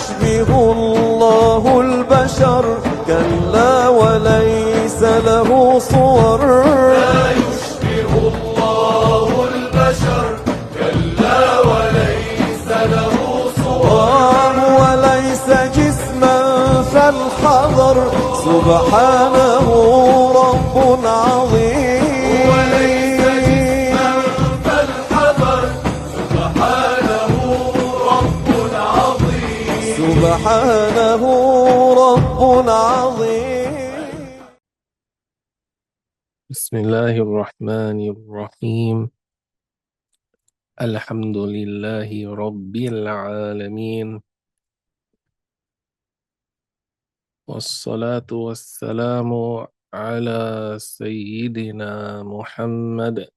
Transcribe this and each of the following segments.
يشبه الله البشر كلا وليس له صور لا يشبه الله البشر كلا وليس له صور وليس جسما فالحذر سبحانه رب عظيم وليس جسما فالحذر سبحانه رب عظيم سبحانه رب عظيم. بسم الله الرحمن الرحيم. الحمد لله رب العالمين، والصلاة والسلام على سيدنا محمد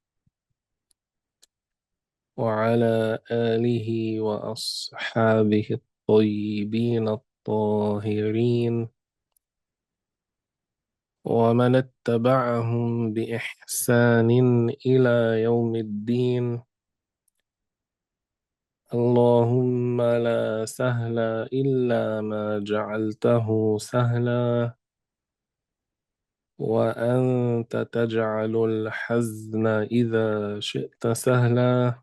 وعلى آله وأصحابه الطيبين الطاهرين ومن اتبعهم بإحسان إلى يوم الدين. اللهم لا سهل إلا ما جعلته سهلا وأنت تجعل الحزن إذا شئت سهلا.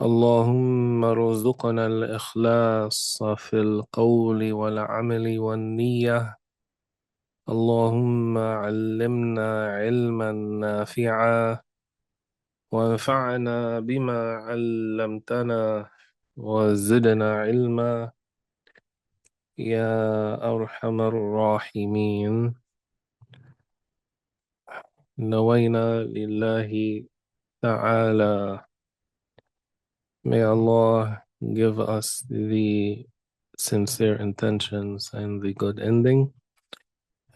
اللهم ارزقنا الإخلاص في القول والعمل والنية. اللهم علمنا علما نافعا وانفعنا بما علمتنا وزدنا علما يا أرحم الراحمين. نوينا لله تعالى. May Allah give us the sincere intentions and the good ending.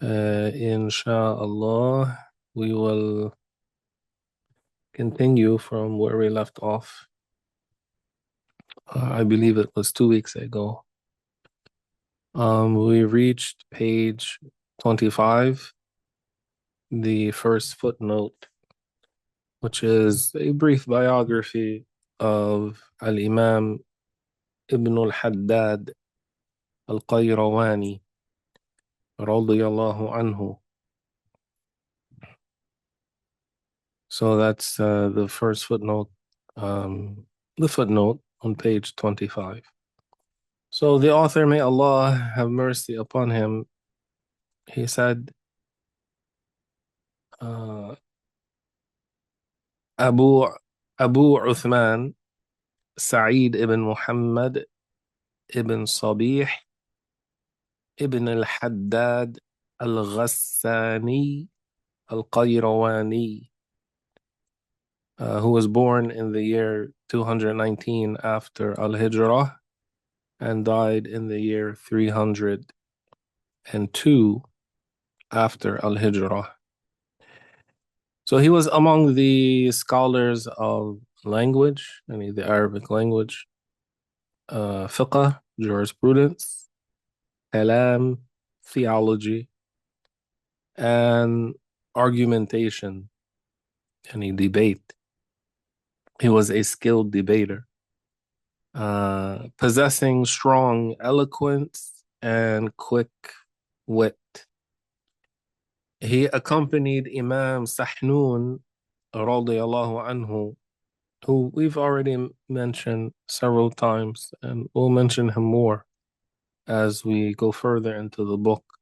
Insha'Allah, we will continue from where we left off. I believe it was 2 weeks ago. We reached page 25, the first footnote, which is a brief biography of Al-Imam Ibn al-Haddad al-Qayrawani radiyallahu anhu. So that's the first footnote, the footnote on page 25. So the author, may Allah have mercy upon him, he said, Abu Uthman Sa'id ibn Muhammad ibn Sabih ibn al-Haddad al-Ghassani al-Qayrawani, who was born in the year 219 after al-Hijrah and died in the year 302 after al-Hijrah. So he was among the scholars of language, the Arabic language, fiqh, jurisprudence, kalam, theology, and argumentation, debate. He was a skilled debater, possessing strong eloquence and quick wit. He accompanied Imam Sahnun radiyallahu anhu, who we've already mentioned several times, and we'll mention him more as we go further into the book,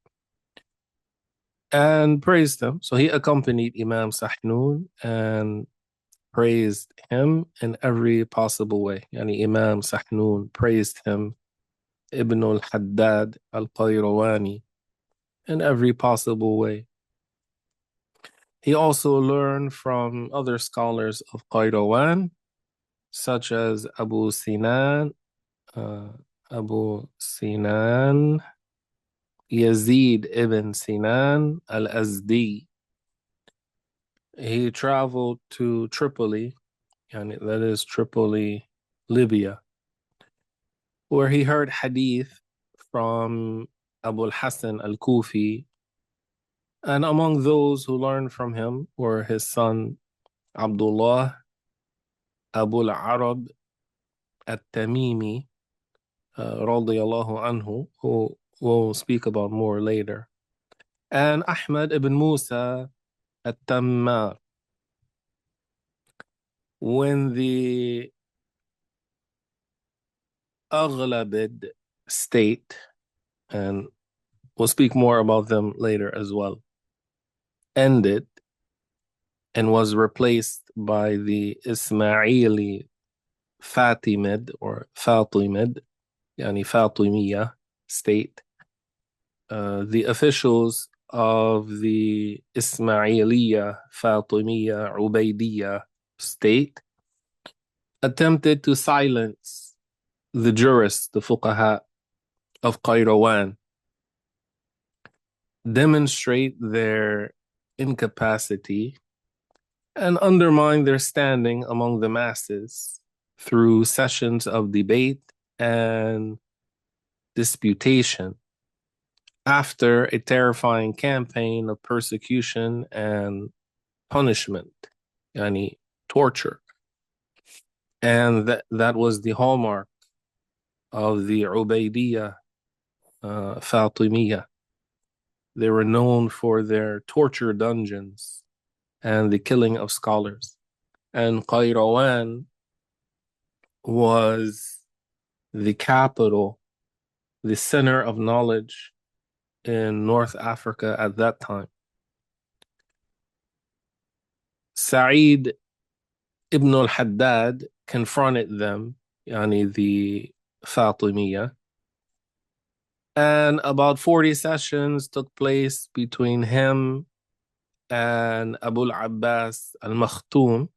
and praised him. So he accompanied Imam Sahnun and praised him in every possible way. Imam Sahnun praised him, Ibn al-Haddad al-Qayrawani, in every possible way. He also learned from other scholars of Qayrawan, such as Abu Sinan, Yazid ibn Sinan al-Azdi. He traveled to Tripoli, that is Tripoli, Libya, where he heard hadith from Abu al-Hasan al-Kufi, and among those who learned from him were his son Abdullah Abu al-Arab at-Tamimi radiyallahu anhu, who we'll speak about more later, and Ahmad ibn Musa at-Tammar. When the Aghlabid state, and we'll speak more about them later as well, ended and was replaced by the Ismaili Fatimid or Fatimid, yani Fatimiyya state, the officials of the Ismailiyya, Fatimiyya, Ubaidiyya state attempted to silence the jurists, the fuqaha of Qayrawan, demonstrate their incapacity, and undermine their standing among the masses through sessions of debate and disputation after a terrifying campaign of persecution and punishment, yani torture. And that was the hallmark of the Ubaidiyya Fatimiyya. They were known for their torture dungeons and the killing of scholars. And Qayrawan was the capital, the center of knowledge in North Africa at that time. Sa'id ibn al-Haddad confronted them, yani the Fatimiyya, and about 40 sessions took place between him and Abu al-Abbas al-Makhtoum,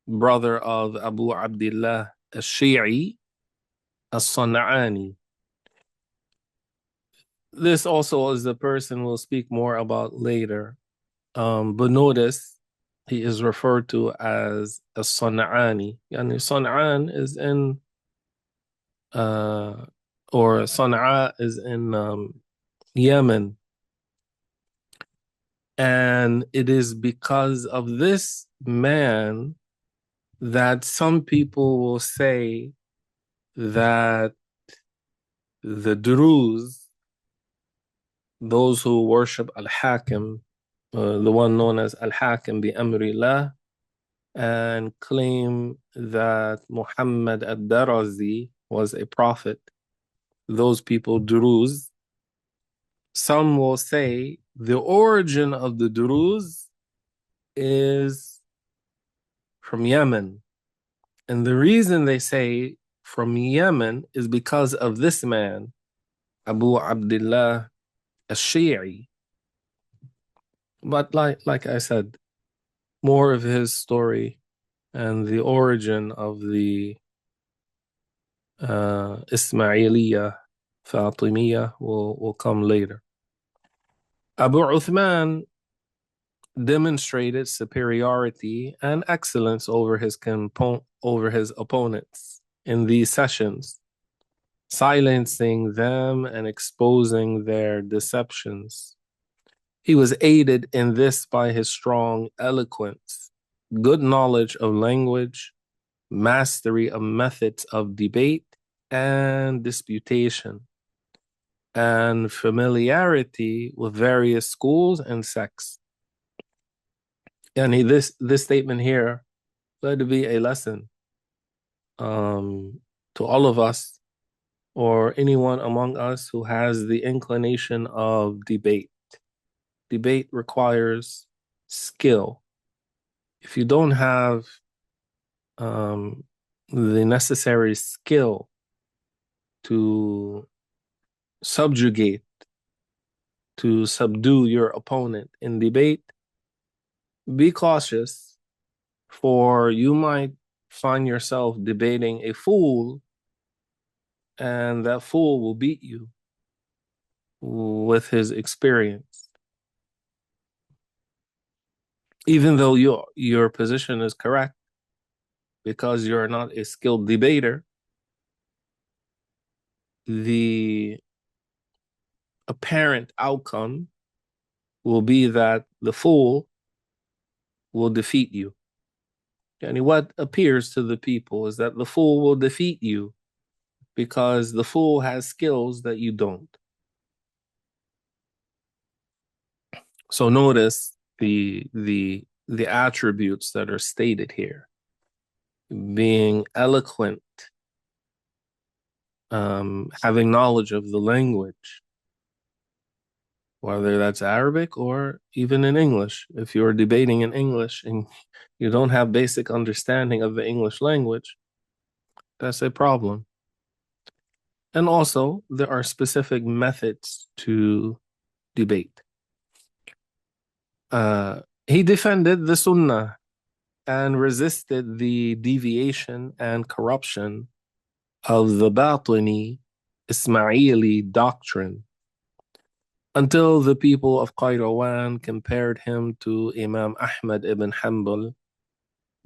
brother of Abu Abdullah al-Shi'i al-San'ani. This also is a person we'll speak more about later. But notice he is referred to as a San'ani. Yani San'an is in, or Sana'a is in Yemen. And it is because of this man that some people will say that the Druze, those who worship Al-Hakim, the one known as Al-Hakim bi Amrillah, and claim that Muhammad ad-Darazi was a prophet, those people, Druze, some will say the origin of the Druze is from Yemen. And the reason they say from Yemen is because of this man, Abu Abdullah al-Shi'i. But like I said, more of his story and the origin of the Ismailiyya Fatimiyya will come later. Abu Uthman demonstrated superiority and excellence over his opponents in these sessions, silencing them and exposing their deceptions. He was aided in this by his strong eloquence, good knowledge of language, mastery of methods of debate and disputation, and familiarity with various schools and sects. And this statement here led to be a lesson to all of us, or anyone among us who has the inclination of debate. Debate requires skill. If you don't have the necessary skill to subjugate, to subdue your opponent in debate, be cautious, for you might find yourself debating a fool, and that fool will beat you with his experience. Even though your position is correct, because you're not a skilled debater, the apparent outcome will be that the fool will defeat you. And what appears to the people is that the fool will defeat you because the fool has skills that you don't. So notice the attributes that are stated here: being eloquent, having knowledge of the language, whether that's Arabic or even in English. If you're debating in English and you don't have basic understanding of the English language, that's a problem. And also, there are specific methods to debate. He defended the Sunnah and resisted the deviation and corruption of the Batini Ismaili doctrine until the people of Qayrawan compared him to Imam Ahmad ibn Hanbal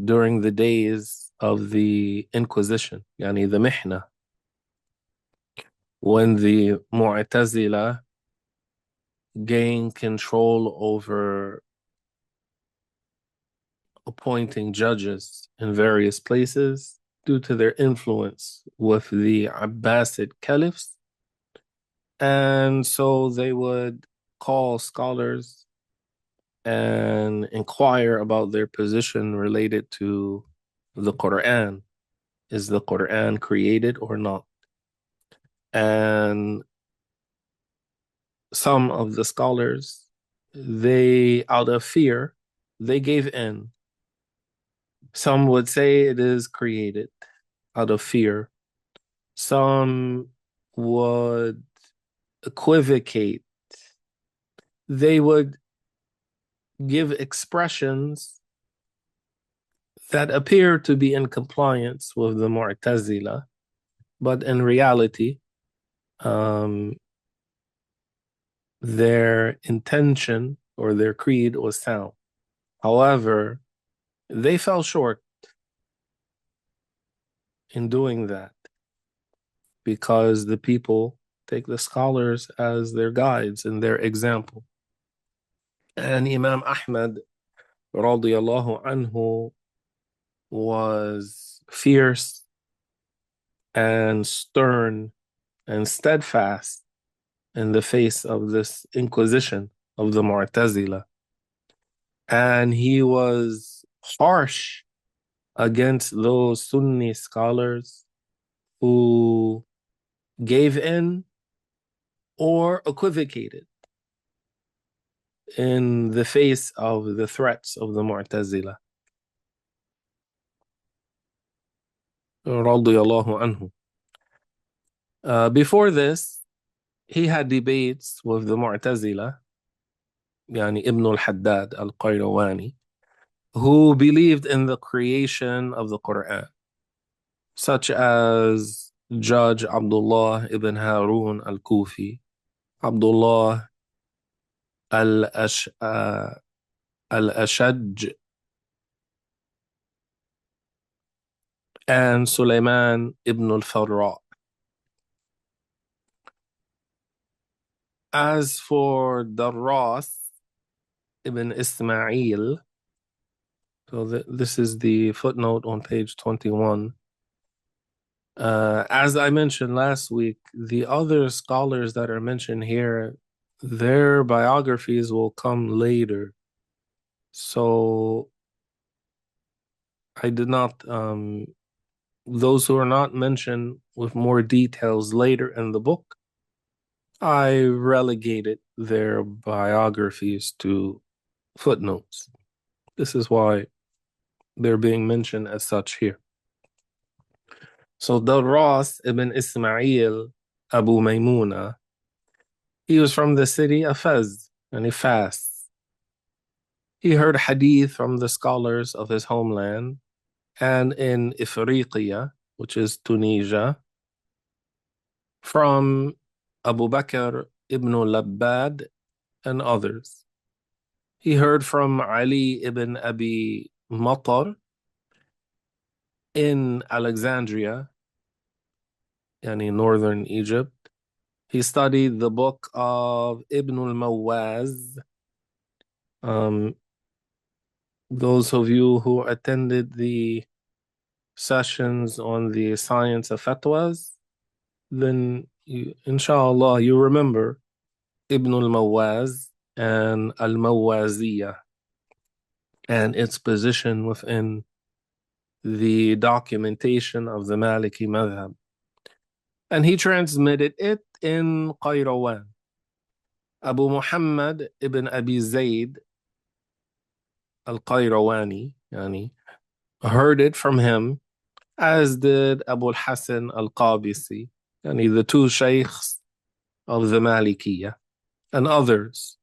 during the days of the Inquisition, yani the Mihna, when the Mu'tazila gained control over appointing judges in various places due to their influence with the Abbasid caliphs. And so they would call scholars and inquire about their position related to the Quran. Is the Quran created or not? And some of the scholars, they, out of fear, they gave in. Some would say it is created out of fear. Some would equivocate. They would give expressions that appear to be in compliance with the Mu'tazila, but in reality, their intention or their creed was sound. However, they fell short in doing that because the people take the scholars as their guides and their example. And Imam Ahmad radiallahu anhu was fierce and stern and steadfast in the face of this inquisition of the Mu'tazila. And he was harsh against those Sunni scholars who gave in or equivocated in the face of the threats of the Mu'tazila. Radiyallahu anhu. Before this, he had debates with the Mu'tazila, yani Ibn al-Haddad al-Qayrawani, who believed in the creation of the Quran, such as Judge Abdullah ibn Harun al-Kufi, Abdullah al-Ashaj, and Sulaiman ibn al-Farra. As for Darras ibn Ismail, so this is the footnote on page 21. As I mentioned last week, the other scholars that are mentioned here, their biographies will come later. So I did not, those who are not mentioned with more details later in the book, I relegated their biographies to footnotes. This is why they're being mentioned as such here. So Darras ibn Ismail Abu Maymuna, he was from the city of Fez, and he fasts. He heard hadith from the scholars of his homeland and in Ifriqiya, which is Tunisia, from Abu Bakr ibn Labbad and others. He heard from Ali ibn Abi Matar in Alexandria, yani northern Egypt. He studied the book of Ibn al-Mawaz. Those of you who attended the sessions on the science of fatwas, then inshallah, you remember Ibn al-Mawaz and al-Mawaziyah and its position within the documentation of the Maliki madhab. And he transmitted it in Qayrawan. Abu Muhammad ibn Abi Zayd al-Qayrawani heard it from him, as did Abu al-Hasan al-Qabisi, the two shaykhs of the Malikiyy, and others.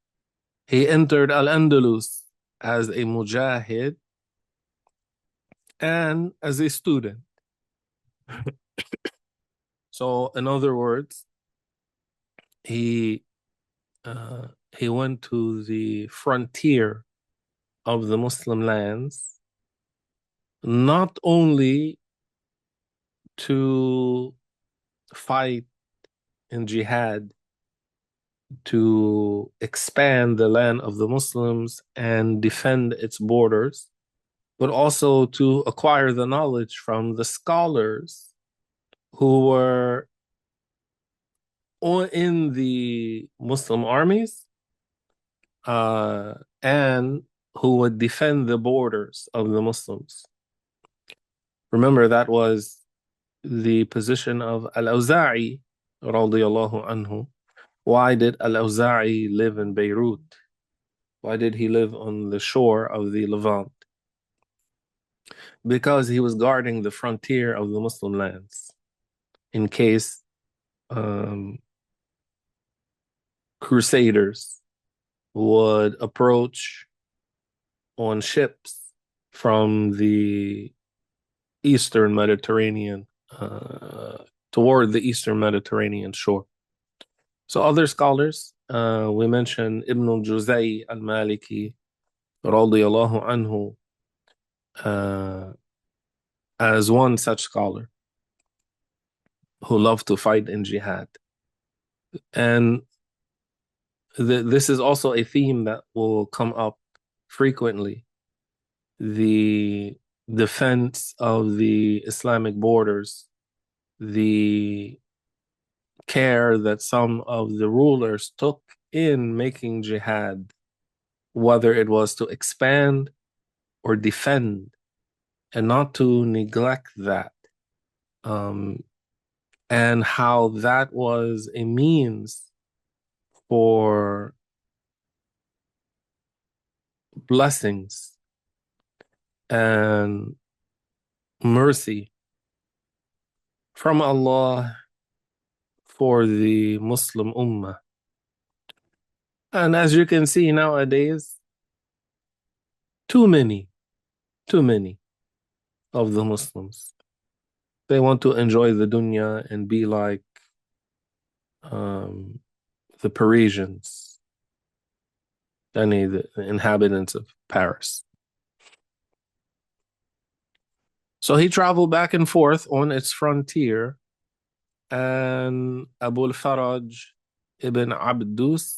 He entered al-Andalus as a mujahid and as a student. So, in other words, he went to the frontier of the Muslim lands, not only to fight in jihad, to expand the land of the Muslims and defend its borders, but also to acquire the knowledge from the scholars who were in the Muslim armies and who would defend the borders of the Muslims. Remember, that was the position of al-Awza'i radiyallahu anhu. Why did al-Awza'i live in Beirut? Why did he live on the shore of the Levant? Because he was guarding the frontier of the Muslim lands in case crusaders would approach on ships from the Eastern Mediterranean toward the Eastern Mediterranean shore. So other scholars, we mentioned Ibn al-Juzay al-Maliki radiyallahu anhu as one such scholar who loved to fight in jihad. And this is also a theme that will come up frequently: the defense of the Islamic borders, the care that some of the rulers took in making jihad, whether it was to expand or defend, and not to neglect that, and how that was a means for blessings and mercy from Allah for the Muslim Ummah. And as you can see nowadays, too many of the Muslims, they want to enjoy the dunya and be like the Parisians, the inhabitants of Paris. So he traveled back and forth on its frontier, and Abu al-Faraj ibn Abdus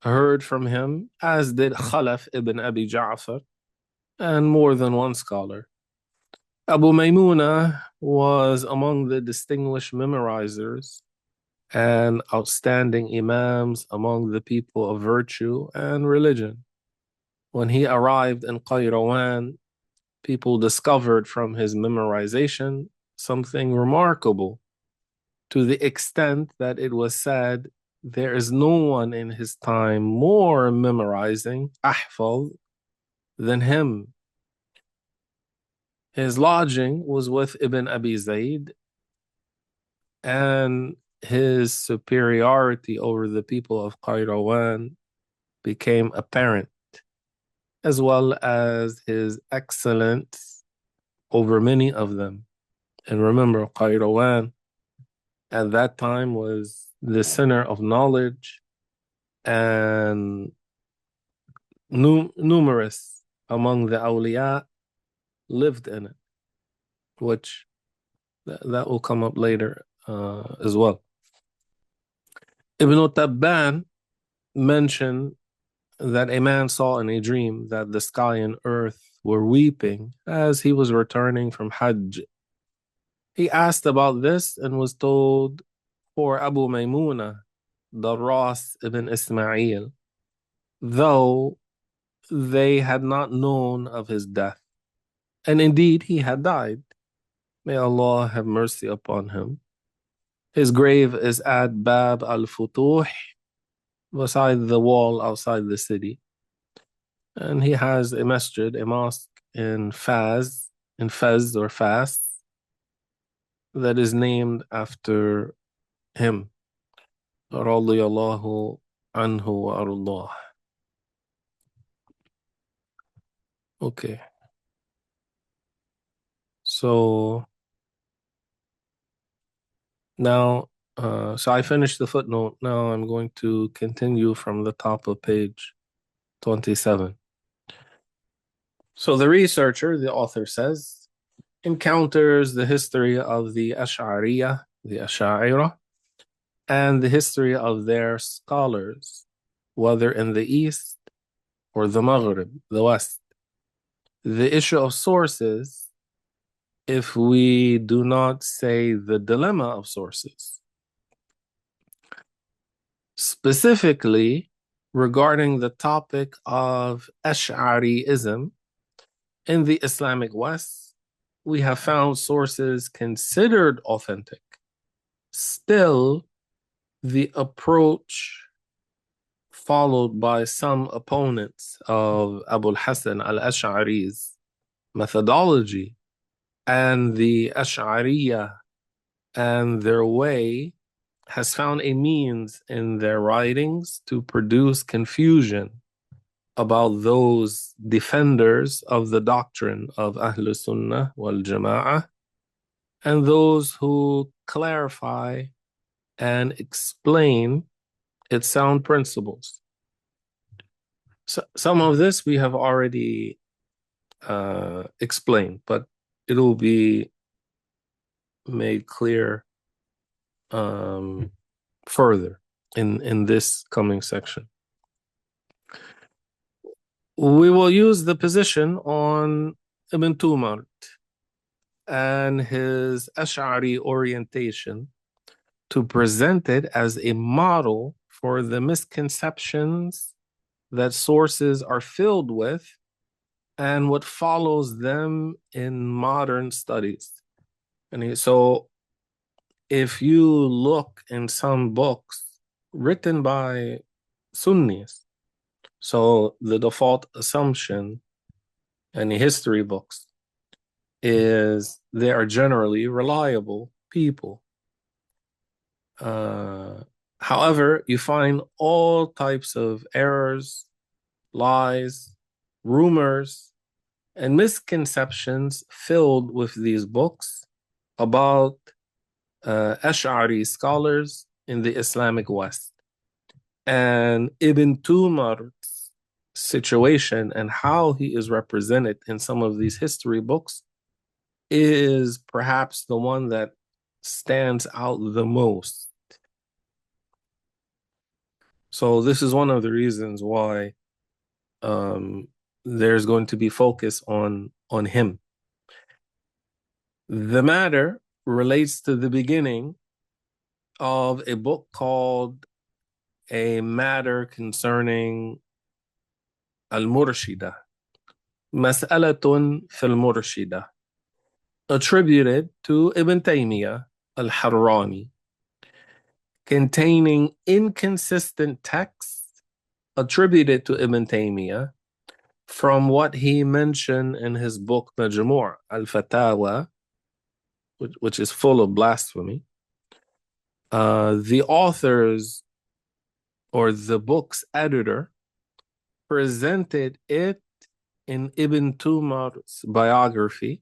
heard from him, as did Khalaf ibn Abi Ja'far, and more than one scholar. Abu Maymuna was among the distinguished memorizers and outstanding imams among the people of virtue and religion. When he arrived in Qayrawan, people discovered from his memorization something remarkable, to the extent that it was said there is no one in his time more memorizing ahfal than him. His lodging was with Ibn Abi Zayd, and his superiority over the people of Qayrawan became apparent, as well as his excellence over many of them. And remember, Qayrawan at that time was the center of knowledge, and numerous among the awliya lived in it, which that will come up later as well. Ibn Tabban mentioned that a man saw in a dream that the sky and earth were weeping as he was returning from Hajj. He asked about this and was told for Abu Maymuna, Darras ibn Ismail, though they had not known of his death. And indeed, he had died. May Allah have mercy upon him. His grave is at Bab al-Futuh, beside the wall outside the city. And he has a masjid, a mosque in Fez or Fas, that is named after him. Radiyallahu anhu wa ardah. Okay. So now, so I finished the footnote. Now I'm going to continue from the top of page 27. So the researcher, the author says, encounters the history of the Ashcariyy, the Asha'ira, and the history of their scholars, whether in the East or the Maghrib, the West. The issue of sources, if we do not say the dilemma of sources. Specifically, regarding the topic of Ash'ariyism, in the Islamic West, we have found sources considered authentic. Still, the approach followed by some opponents of al-Hasan al-Ash'ariy's methodology and the Ashcariyyah and their way has found a means in their writings to produce confusion about those defenders of the doctrine of Ahl Sunnah wal Jama'ah and those who clarify and explain its sound principles. So, some of this we have already explained, but it will be made clear further in this coming section. We will use the position on Ibn Tumart and his Ash'ari orientation to present it as a model for the misconceptions that sources are filled with and what follows them in modern studies. And so if you look in some books written by Sunnis, so the default assumption in history books is they are generally reliable people. However, you find all types of errors, lies, rumors, and misconceptions filled with these books about Ash'ari scholars in the Islamic West. And Ibn Tumar's situation and how he is represented in some of these history books is perhaps the one that stands out the most. So this is one of the reasons why there's going to be focus on him. The matter relates to the beginning of a book called A Matter Concerning Al-Murshida, Mas'alatun fil Murshida, attributed to Ibn Taymiyyah al-Harrani, containing inconsistent texts attributed to Ibn Taymiyyah from what he mentioned in his book Majmu' al-Fatawa, which is full of blasphemy. The authors or the book's editor presented it in Ibn Tumar's biography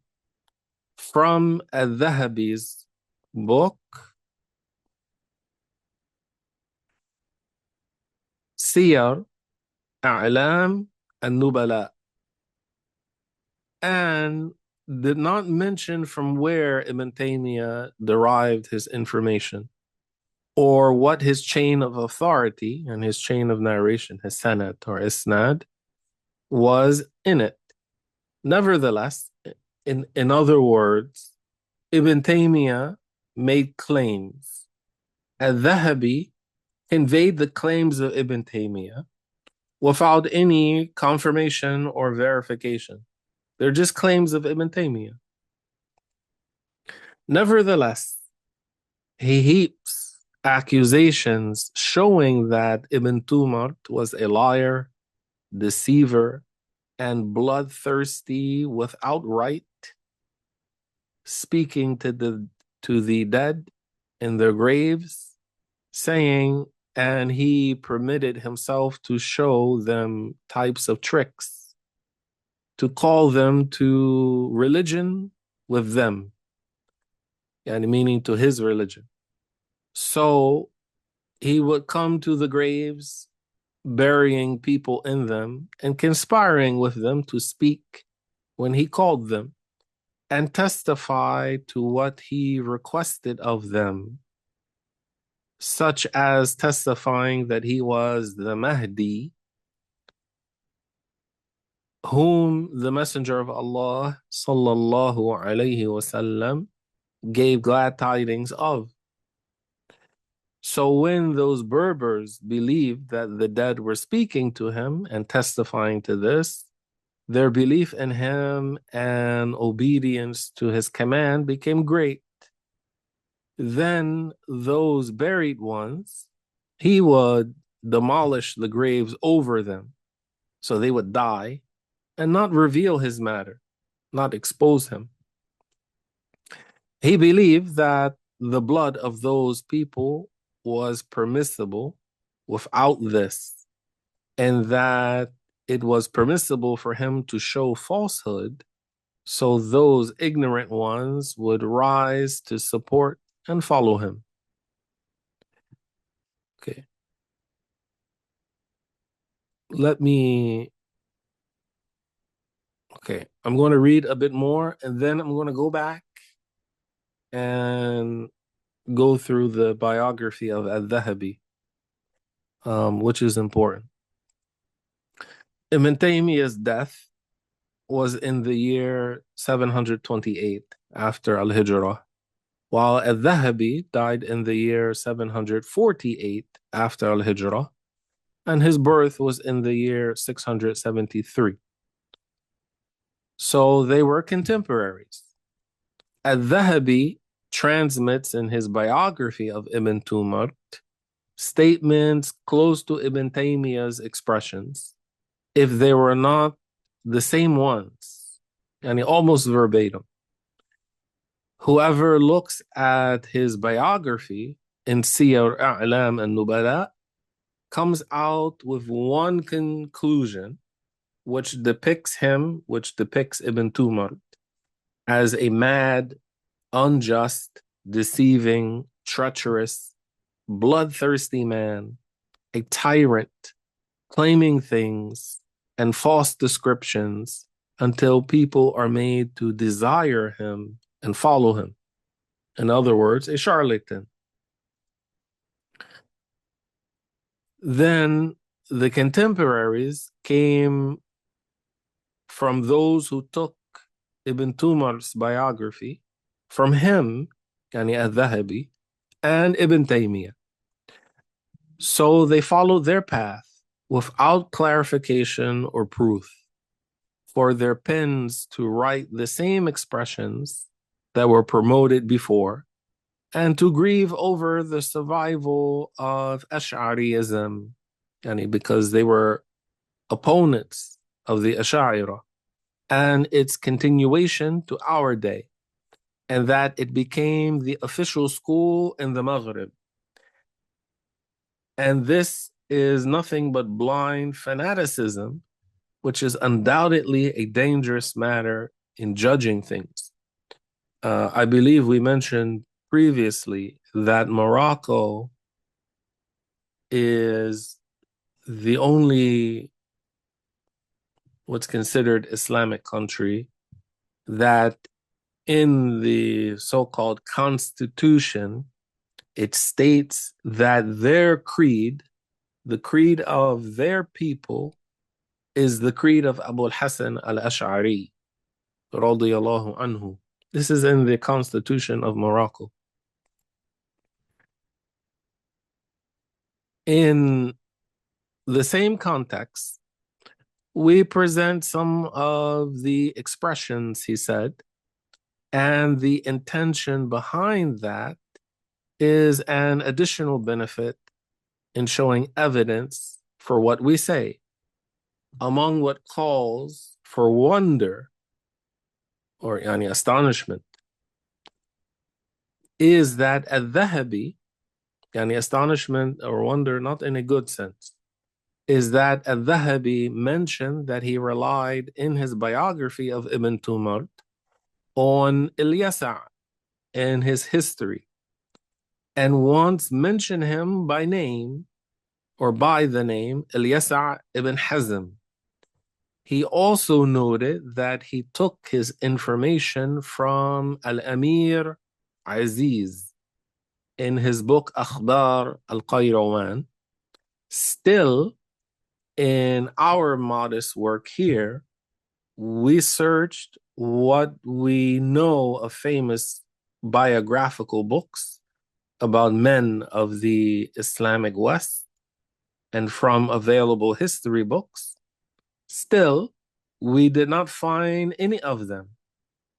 from al-Dhahabi's book Siyar A'lam al-Nubala, and did not mention from where Ibn Taymiyyah derived his information or what his chain of authority and his chain of narration, his sanad or isnad, was in it. Nevertheless, in other words, Ibn Taymiyyah made claims. Al-Dhahabi conveyed the claims of Ibn Taymiyyah without any confirmation or verification. They're just claims of Ibn Taymiyyah. Nevertheless, he heaps accusations showing that Ibn Tumart was a liar, deceiver, and bloodthirsty without right, speaking to the dead in their graves, saying, and he permitted himself to show them types of tricks, to call them to religion with them, and meaning to his religion. So he would come to the graves, burying people in them and conspiring with them to speak when he called them, and testify to what he requested of them, such as testifying that he was the Mahdi, whom the Messenger of Allah sallallahu alayhi wasallam gave glad tidings of. So when those Berbers believed that the dead were speaking to him and testifying to this, their belief in him and obedience to his command became great. Then those buried ones, he would demolish the graves over them, so they would die and not reveal his matter, not expose him. He believed that the blood of those people was permissible without this, and that it was permissible for him to show falsehood, so those ignorant ones would rise to support and follow him. Okay. I'm going to read a bit more, and then I'm going to go back and go through the biography of al-Dhahabi, which is important. Ibn Taymiyyah's death was in the year 728 after al-Hijrah, while al-Dhahabi died in the year 748 after al-Hijrah, and his birth was in the year 673. So they were contemporaries. Al-Dhahabi transmits in his biography of Ibn Tumart statements close to Ibn Taymiyyah's expressions, if they were not the same ones, and almost verbatim. Whoever looks at his biography in Siyar A'lam and Nubala comes out with one conclusion, which depicts Ibn Tumart as a mad, unjust, deceiving, treacherous, bloodthirsty man, a tyrant, claiming things and false descriptions until people are made to desire him and follow him. In other words, a charlatan. Then the contemporaries came from those who took Ibn Tumar's biography from him, yani al-Dhahabi, and Ibn Taymiyyah. So they followed their path without clarification or proof, for their pens to write the same expressions that were promoted before, and to grieve over the survival of Ash'ariyism, yani because they were opponents of the Ash'ariyy, and its continuation to our day, and that it became the official school in the Maghrib. And this is nothing but blind fanaticism, which is undoubtedly a dangerous matter in judging things. I believe we mentioned previously that Morocco is the only what's considered Islamic country that in the so-called constitution, it states that their creed, the creed of their people, is the creed of al-Hasan al-Ashari, radiyallahu anhu. This is in the Constitution of Morocco. In the same context, we present some of the expressions he said, and the intention behind that is an additional benefit in showing evidence for what we say. Among what calls for wonder or astonishment is that al-Dhahabi, astonishment or wonder not in a good sense, is that al-Dhahabi mentioned that he relied in his biography of Ibn Tumart on Ilyasa in his history, and once mentioned him by name or by the name Ilyasa ibn Hazm. He also noted that he took his information from Al-Amir Aziz in his book Akhbar al-Qayrawan. Still, in our modest work here, we searched what we know of famous biographical books about men of the Islamic West and from available history books. Still, we did not find any of them.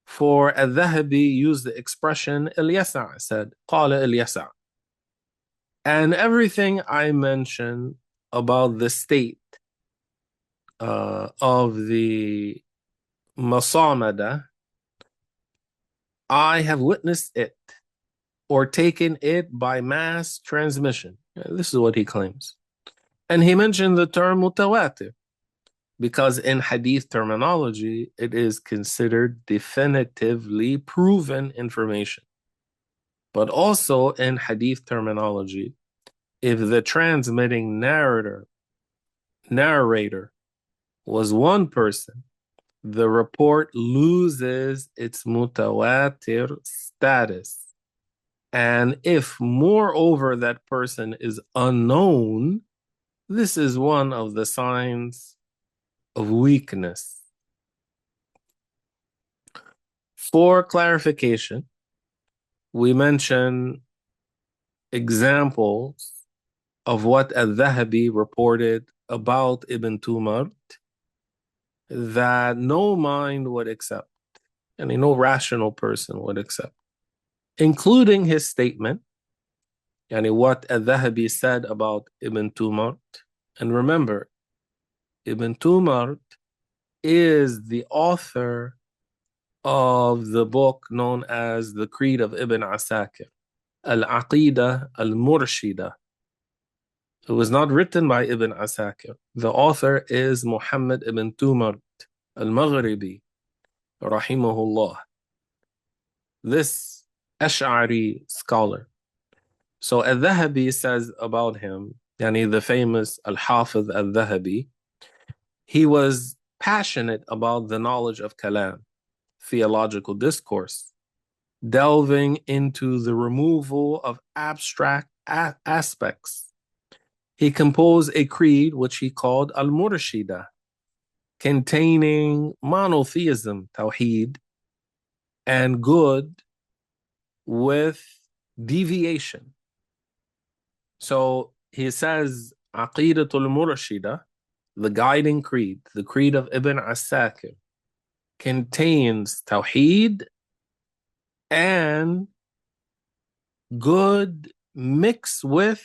For al-Dhahabi used the expression Ilyasa, said, Qala Ilyasa. And everything I mentioned about the state of the Masamada, I have witnessed it or taken it by mass transmission. This is what he claims. And he mentioned the term mutawatir, because in hadith terminology, it is considered definitively proven information. But also in hadith terminology, if the transmitting narrator was one person, the report loses its mutawatir status. And if moreover that person is unknown, this is one of the signs of weakness. For clarification, we mention examples of what al-Dhahabi reported about Ibn Tumart that no mind would accept, and no rational person would accept, including his statement, what al-Dhahabi said about Ibn Tumart. And remember, Ibn Tumart is the author of the book known as the Creed of Ibn Asakir, al-Aqidah al-Murshida. It was not written by Ibn Asakir. The author is Muhammad ibn Tumart al-Maghribi, rahimahullah. This Ash'ari scholar. So al-Dhahabi says about him, the famous al-Hafiz al-Dhahabi, he was passionate about the knowledge of kalam, theological discourse, delving into the removal of abstract aspects. He composed a creed which he called al-Murshida, containing monotheism, tawheed, and good with deviation. So he says, Aqidatul Murshida, the guiding creed, the creed of Ibn Asakir, contains tawheed and good mixed with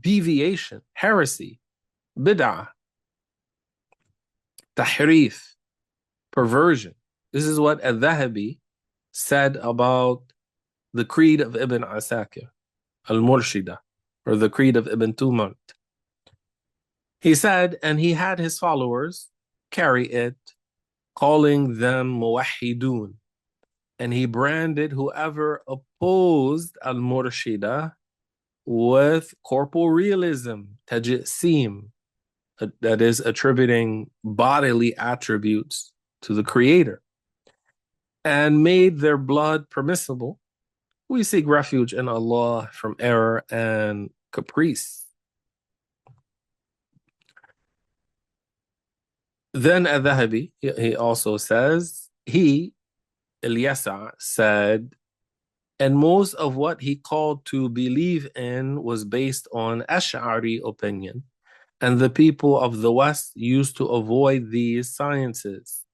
deviation, heresy, bid'ah, tahrif, perversion. This is what al-Dhahabi said about the creed of Ibn Asakir, al-Murshida, or the creed of Ibn Tumart. He said, and he had his followers carry it, calling them muwahhidun, and he branded whoever opposed al-Murshida with corporealism, tajsim, that is attributing bodily attributes to the Creator, and made their blood permissible. We seek refuge in Allah from error and caprice. Then al-Dhahabi, he also says, he al-Yasa' said, and most of what he called to believe in was based on Ash'ari opinion. And the people of the West used to avoid these sciences.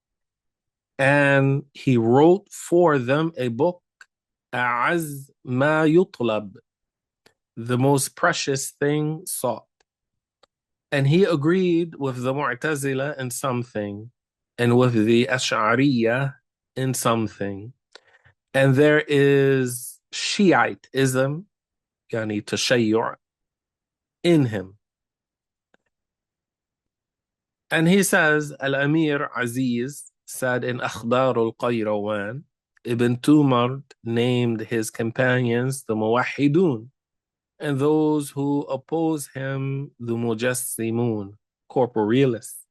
And he wrote for them a book, أعز ما يطلب, the most precious thing sought. And he agreed with the Mu'tazila in something, and with the Ash'ariyyah in something. And there is Shiitism, yani tashayyu', in him. And he says, Al-Amir Aziz said in Akhbar al-Qayrawan, Ibn Tumard named his companions the Muwahhidun, and those who oppose him the Mujassimun, corporealists,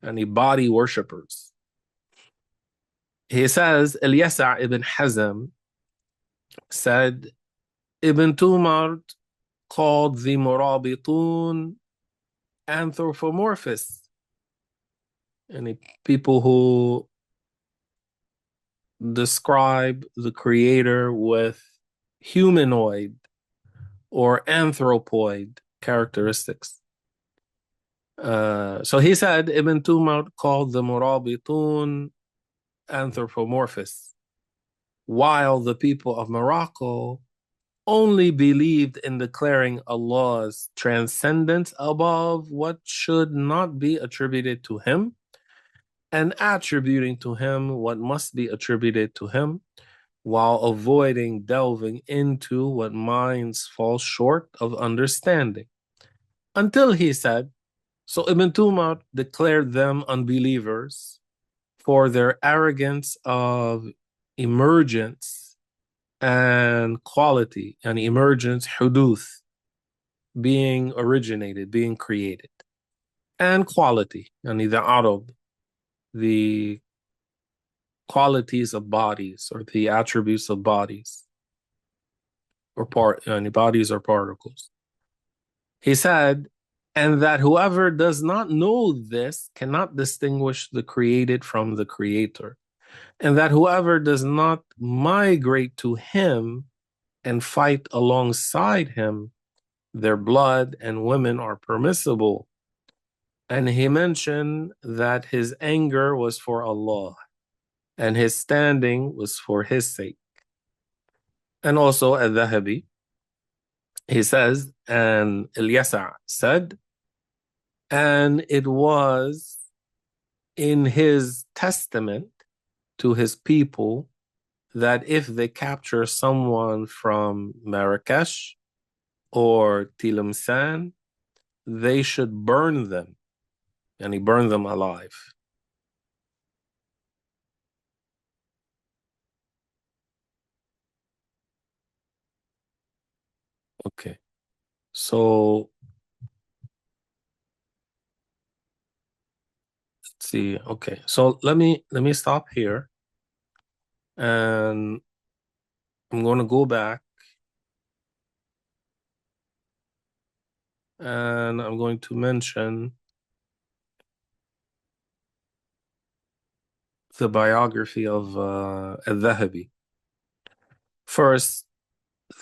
and body worshippers. He says, Al-Yasa' ibn Hazm said, Ibn Tumard called the Murabitun anthropomorphists, and people who describe the creator with humanoid or anthropoid characteristics. So he said Ibn Tumar called the Murabitun anthropomorphists, while the people of Morocco only believed in declaring Allah's transcendence above what should not be attributed to him, and attributing to him what must be attributed to him, while avoiding delving into what minds fall short of understanding. Until he said, so Ibn Tumar declared them unbelievers for their arrogance of emergence and quality, and emergence, huduth, being originated, being created, and quality, and the arab, the qualities of bodies or the attributes of bodies or bodies or particles. He said, and that whoever does not know this cannot distinguish the created from the creator, and that whoever does not migrate to him and fight alongside him, their blood and women are permissible. And he mentioned that his anger was for Allah, and his standing was for his sake. And also al-Dhahabi, he says, and Al-Yasa' said, and it was in his testament to his people that if they capture someone from Marrakesh or Tilimsan, they should burn them, and he burned them alive. Okay, so let's see. Okay, so let me stop here, and I'm going to go back, and I'm going to mention the biography of al-Dhahabi. First,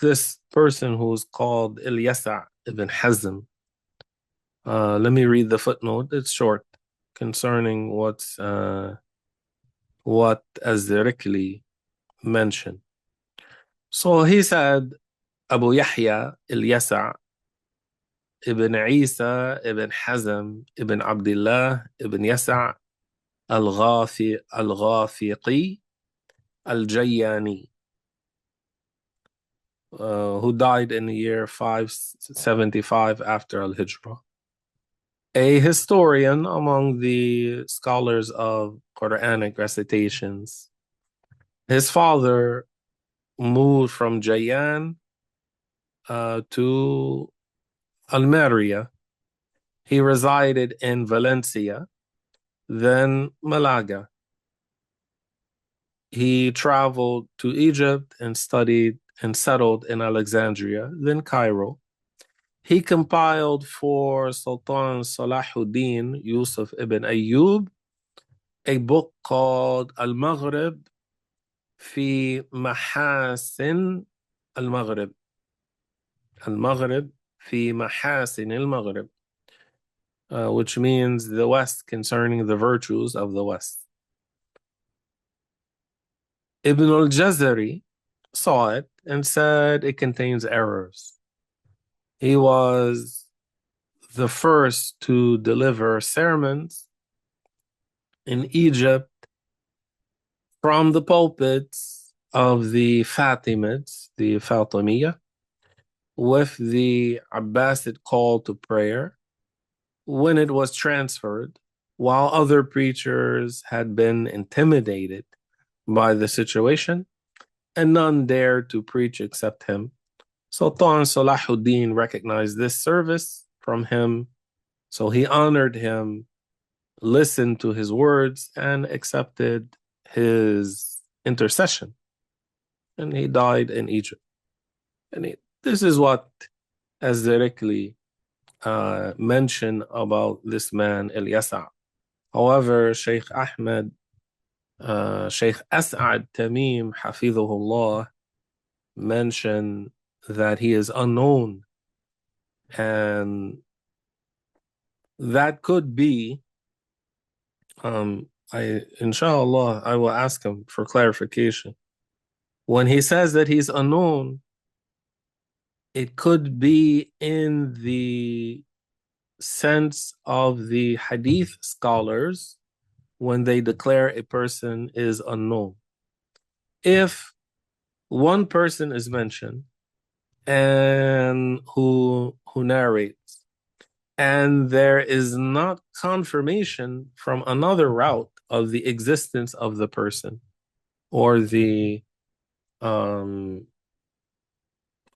this person who's called al-Yasa' ibn Hazm. Let me read the footnote. It's short, concerning what Az-Zirikli mentioned. So he said, Abu Yahya al-Yasa' ibn Isa ibn Hazm ibn Abdullah ibn Yasa' al-Ghafiqi al-Jayyani, who died in the year 575 after al-Hijrah, a historian among the scholars of Quranic recitations. His father moved from Jayyan to Almeria. He resided in Valencia, then Malaga. He traveled to Egypt and studied and settled in Alexandria, then Cairo. He compiled for Sultan Salahuddin Yusuf ibn Ayyub a book called Al-Maghrib في محاسن المغرب. المغرب في محاسن المغرب, which means the West, concerning the virtues of the West. Ibn al-Jazari saw it and said it contains errors. He was the first to deliver sermons in Egypt from the pulpits of the Fatimids, the Fatimiyya, with the Abbasid call to prayer when it was transferred, while other preachers had been intimidated by the situation and none dared to preach except him. Sultan Salahuddin recognized this service from him, so he honored him, listened to his words, and accepted his intercession. And he died in Egypt. And this is what is directly mentioned about this man, Al-Yasa'. However, Sheikh Ahmed, Sheikh As'ad Tamim, Hafidhahullah, mentioned that he is unknown. And that could be, inshallah, I will ask him for clarification. When he says that he's unknown, it could be in the sense of the hadith scholars when they declare a person is unknown. If one person is mentioned and who narrates, and there is not confirmation from another route of the existence of the person or the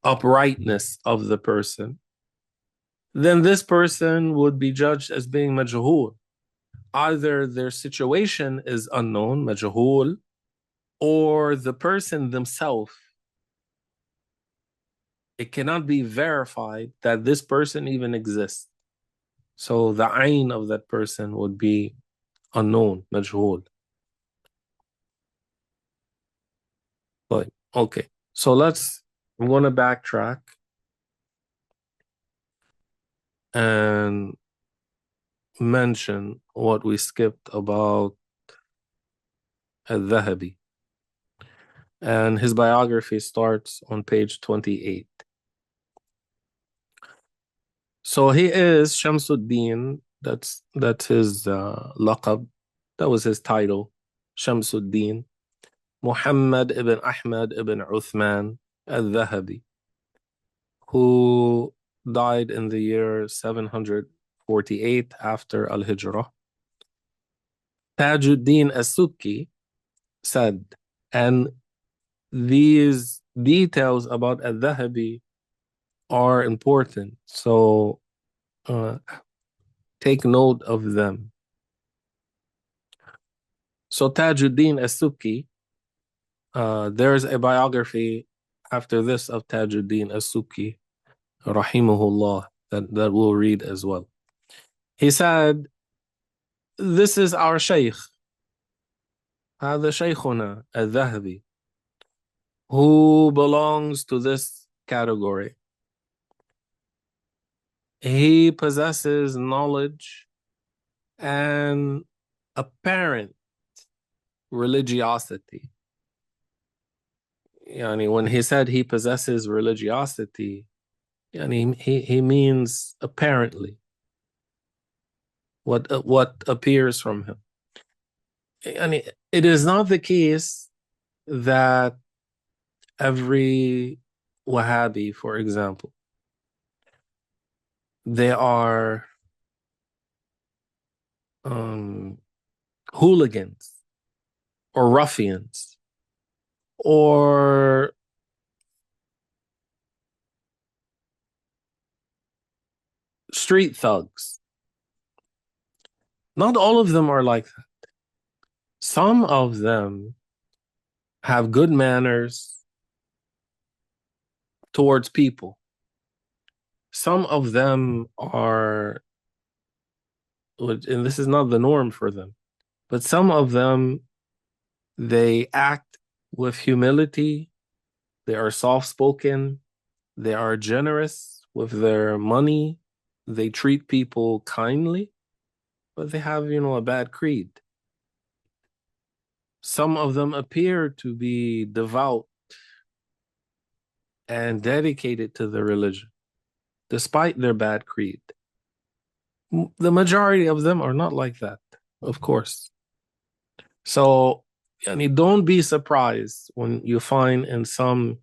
uprightness of the person, then this person would be judged as being majhul. Either their situation is unknown, majhul, or the person themselves, it cannot be verified that this person even exists. So the ayn of that person would be unknown, majhul. But okay, so I'm going to backtrack and mention what we skipped about al-Dhahabi. And his biography starts on page 28. So he is Shamsuddin, that's his laqab, that was his title, Shamsuddin, Muhammad ibn Ahmad ibn Uthman al-Dhahabi, who died in the year 748 after al-Hijrah. Tajuddin as-Sukki said, and these details about al-Dhahabi are important, so take note of them. So Tajuddin as-Sukki, there's a biography after this of Tajuddin as-Sukki, rahimahullah, that we'll read as well. He said, this is our Shaykh, هذا شيخنا al-Dhahabi, who belongs to this category. He possesses knowledge and apparent religiosity. Yani when he said he possesses religiosity, yani he means apparently what appears from him. Yani it is not the case that every Wahhabi, for example, they are hooligans or ruffians or street thugs. Not all of them are like that. Some of them have good manners towards people. Some of them are, and this is not the norm for them, but some of them, they act with humility, they are soft-spoken, they are generous with their money, they treat people kindly, but they have, a bad creed. Some of them appear to be devout and dedicated to the religion, despite their bad creed. The majority of them are not like that, of course. So, don't be surprised when you find in some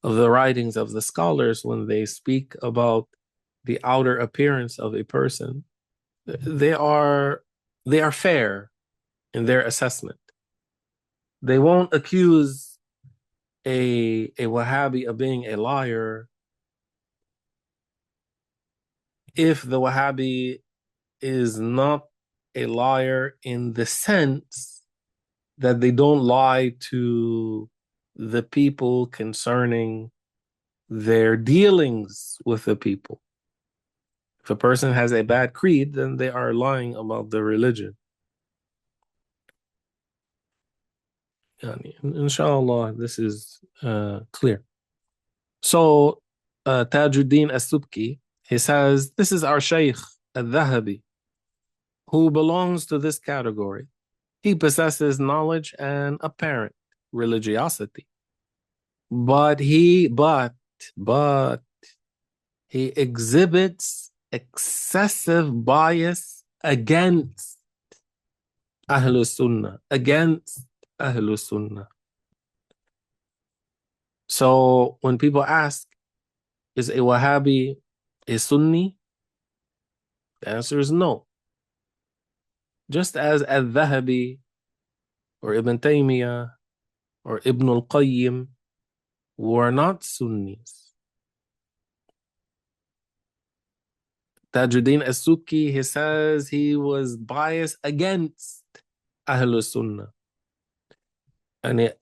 of the writings of the scholars, when they speak about the outer appearance of a person, they are fair in their assessment. They won't accuse a Wahhabi of being a liar if the Wahhabi is not a liar in the sense that they don't lie to the people concerning their dealings with the people. If a person has a bad creed, then they are lying about the religion. Inshallah, this is clear. So, Tajuddin as-Subki, he says, this is our Shaykh al-Dhahabi, who belongs to this category. He possesses knowledge and apparent religiosity, but he exhibits excessive bias against Ahlul Sunnah, So when people ask, is a Wahhabi a Sunni? The answer is no. Just as al-Dhahabi or Ibn Taymiyyah or Ibn al-Qayyim were not Sunnis. Tajuddin as-Subki, he says he was biased against Ahlul Sunnah. And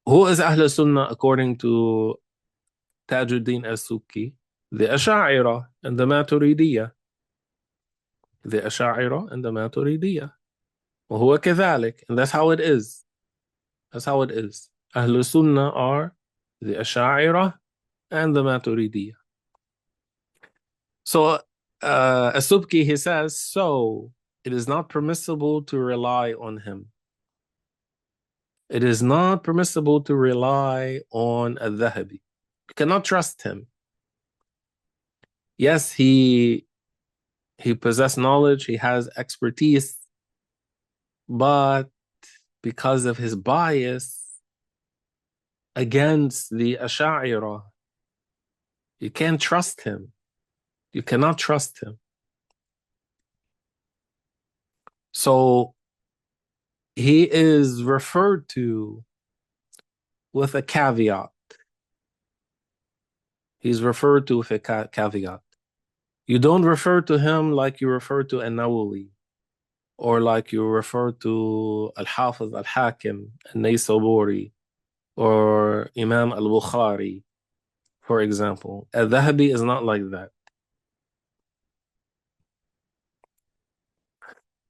who is Ahlul Sunnah according to Tajuddin as-Subki? The Ash'ariyy and the Maturidiyyah. The Ash'ariyy and the Maturidiyyah. وهو كذلك, and that's how it is. That's how it is. Ahlul Sunnah are the Ash'ariyy and the Maturidiyyah. So, as-Subki, he says, so it is not permissible to rely on him. It is not permissible to rely on al-Dhahabi. You cannot trust him. Yes, he possesses knowledge, he has expertise, but because of his bias against the Ash'ariyy, you can't trust him. You cannot trust him. So he is referred to with a caveat. He's referred to with a caveat. You don't refer to him like you refer to an-Nawawi, or like you refer to al-Hafiz al-Hakim, al-Naysaburi, or Imam al-Bukhari, for example. Al-Dhahabi is not like that.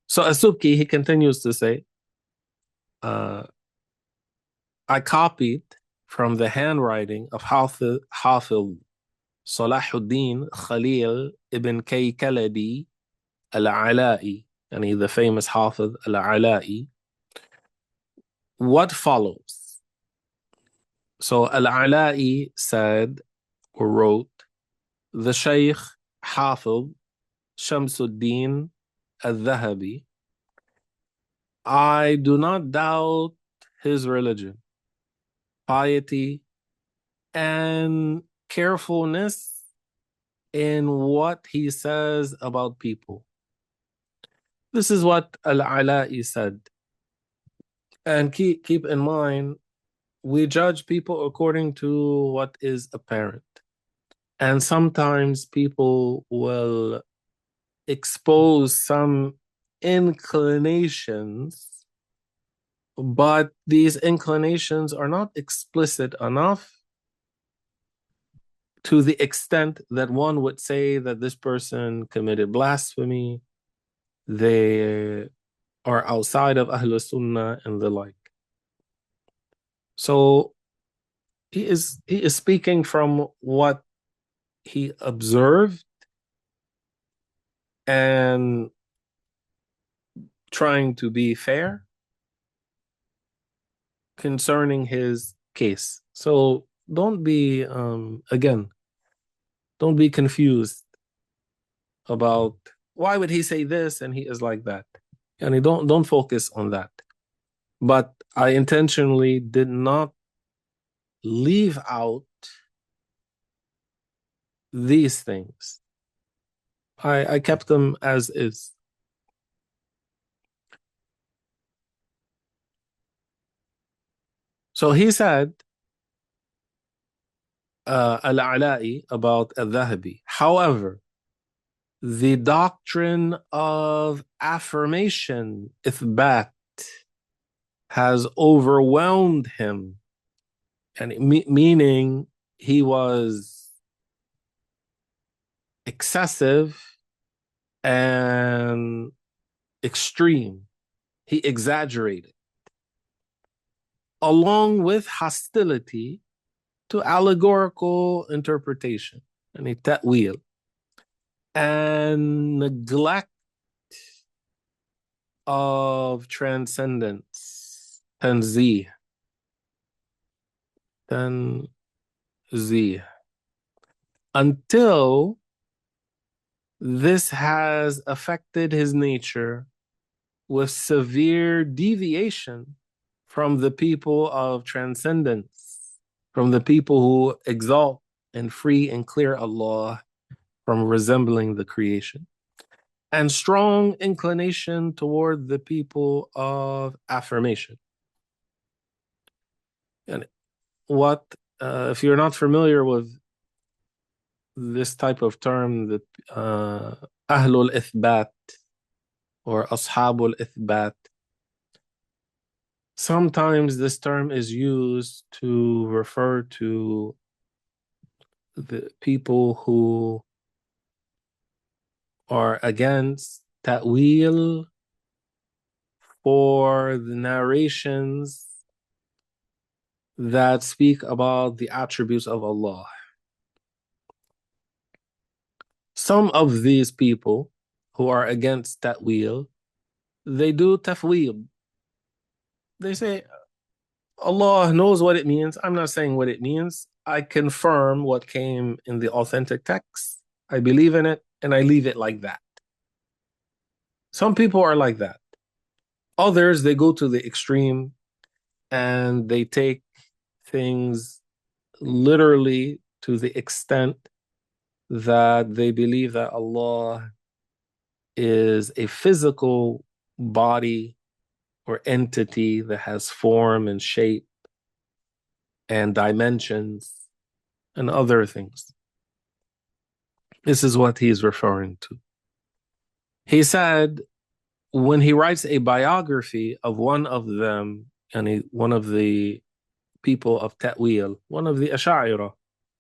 So as-Subki, he continues to say, I copied from the handwriting of Hafiz Salahuddin Khalil ibn Kaykaladi al-Ala'i, and the famous Hafiz al-Ala'i, what follows. So al-Ala'i said or wrote, the Shaykh Hafiz Shamsuddin al-Dhahabi, I do not doubt his religion, piety, and carefulness in what he says about people. This is what al-Ala'i said. And keep in mind, we judge people according to what is apparent. And sometimes people will expose some inclinations, but these inclinations are not explicit enough to the extent that one would say that this person committed blasphemy, they are outside of Ahl Sunnah and the like. So he is speaking from what he observed and trying to be fair concerning his case. So don't be again, don't be confused about why would he say this and he is like that. And don't focus on that. But I intentionally did not leave out these things. I kept them as is. So he said al-Ala'i about al-Dhahabi. However, the doctrine of affirmation, ithbat, has overwhelmed him, and meaning he was excessive and extreme. He exaggerated, along with hostility to allegorical interpretation, and a ta'wil, and neglect of transcendence, tanzih, until this has affected his nature with severe deviation from the people of transcendence, from the people who exalt and free and clear Allah from resembling the creation, and strong inclination toward the people of affirmation. And what, if you're not familiar with this type of term, that Ahlul Ithbat or Ashabul Ithbat, sometimes this term is used to refer to the people who are against ta'wil for the narrations that speak about the attributes of Allah. Some of these people who are against ta'wil, they do tafweed. They say, Allah knows what it means. I'm not saying what it means. I confirm what came in the authentic text. I believe in it, and I leave it like that. Some people are like that. Others, they go to the extreme and they take things literally to the extent that they believe that Allah is a physical body or entity that has form and shape and dimensions and other things. This is what he's referring to. He said, when he writes a biography of one of them, and one of the people of ta'wil, one of the Asha'ariyy,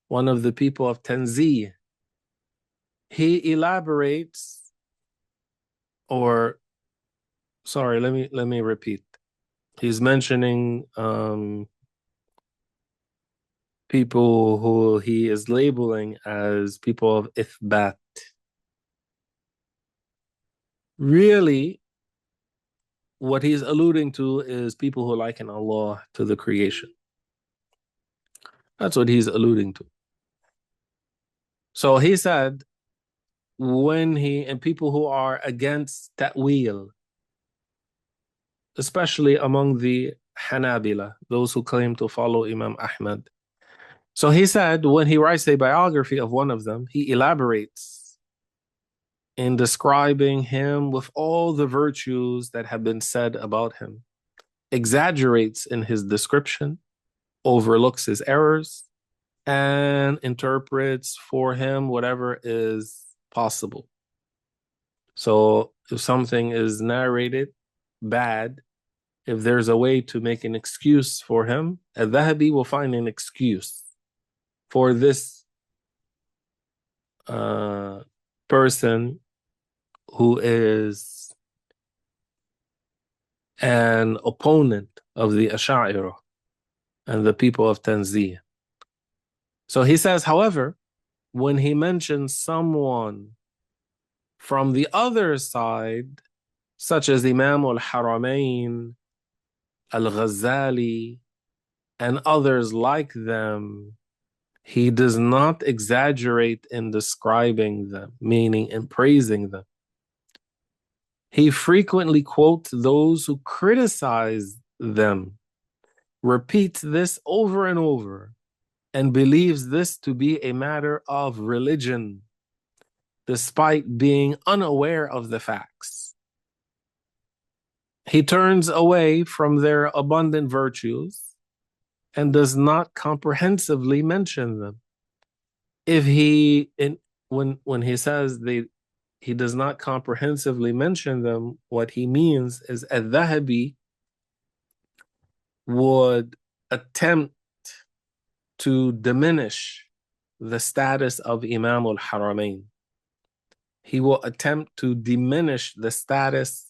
one of the people of tanzih, he elaborates, or sorry, let me repeat. He's mentioning people who he is labeling as people of ithbat. Really, what he's alluding to is people who liken Allah to the creation. That's what he's alluding to. So he said, and people who are against ta'wil, especially among the Hanabila, those who claim to follow Imam Ahmad. So he said, when he writes a biography of one of them, he elaborates in describing him with all the virtues that have been said about him, exaggerates in his description, overlooks his errors, and interprets for him whatever is possible. So if something is narrated bad, if there's a way to make an excuse for him, al-Dhahabi will find an excuse for this person who is an opponent of the Asha'ira and the people of Tanzih. So he says, however, when he mentions someone from the other side, such as Imam al-Haramain, al-Ghazali, and others like them, he does not exaggerate in describing them, meaning in praising them. He frequently quotes those who criticize them, repeats this over and over, and believes this to be a matter of religion, despite being unaware of the facts. He turns away from their abundant virtues and does not comprehensively mention them. If he, when he says he does not comprehensively mention them, what he means is al-Dhahabi would attempt to diminish the status of Imam al-Haramain. He will attempt to diminish the status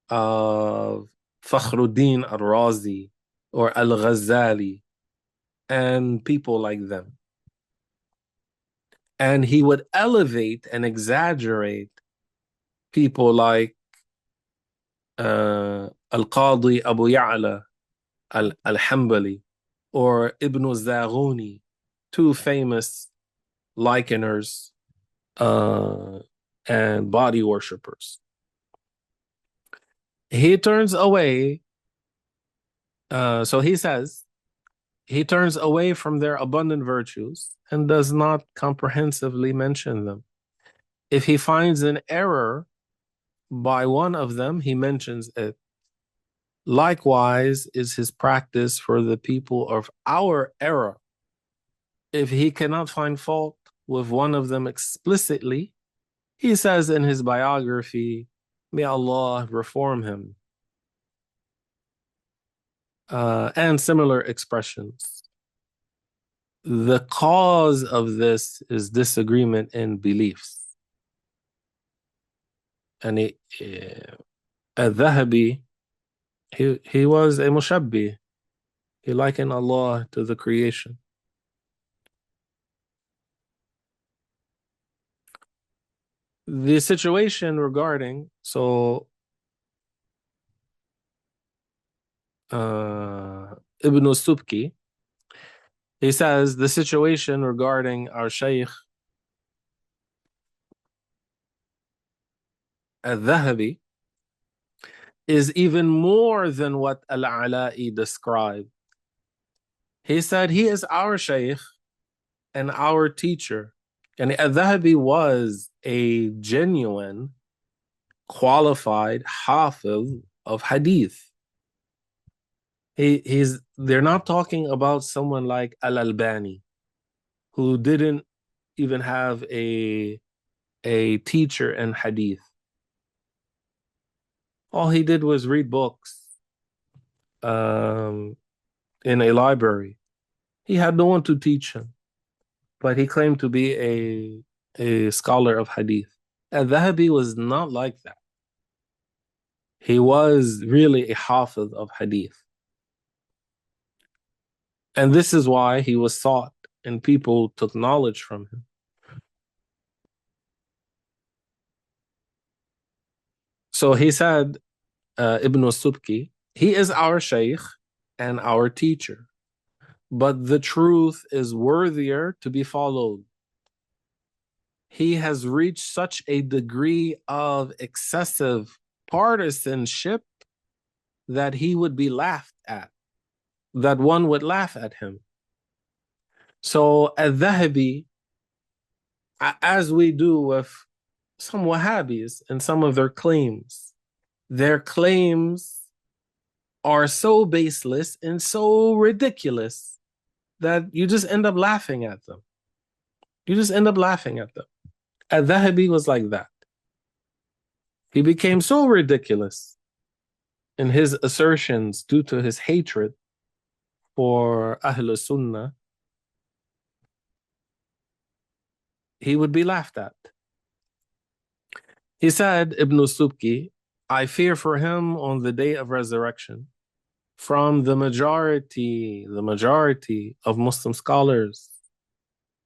of Fakhruddin al-Razi or al-Ghazali and people like them. And he would elevate and exaggerate people like Al-Qadi Abu Ya'la al-Hanbali or Ibn al-Zaghuni, two famous likeners and body worshippers. He turns away, so he says, he turns away from their abundant virtues and does not comprehensively mention them. If he finds an error by one of them, he mentions it. Likewise is his practice for the people of our era. If he cannot find fault with one of them explicitly, he says in his biography, may Allah reform him. And similar expressions. The cause of this is disagreement in beliefs. And al-Dhahabi, he was a mushabbih. He likened Allah to the creation. The situation regarding, Ibn Subki, he says the situation regarding our Shaykh al-Dhahabi is even more than what al-Ala'i described. He said he is our Shaykh and our teacher. And al-Dhahabi was a genuine, qualified hafiz of hadith. They're not talking about someone like al-Albani, who didn't even have a teacher in hadith. All he did was read books in a library. He had no one to teach him, but he claimed to be a scholar of hadith. Al-Dhahabi was not like that. He was really a hafiz of hadith. And this is why he was sought and people took knowledge from him. So he said, Ibn Subki, he is our Shaykh and our teacher, but the truth is worthier to be followed. He has reached such a degree of excessive partisanship that he would be laughed at, that one would laugh at him. So al-Dhahabi, as we do with some Wahhabis and some of their claims are so baseless and so ridiculous that you just end up laughing at them. Al-Dhahabi was like that. He became so ridiculous in his assertions due to his hatred for Ahl Sunnah, he would be laughed at. He said, Ibn Subki, I fear for him on the day of resurrection from the majority of Muslim scholars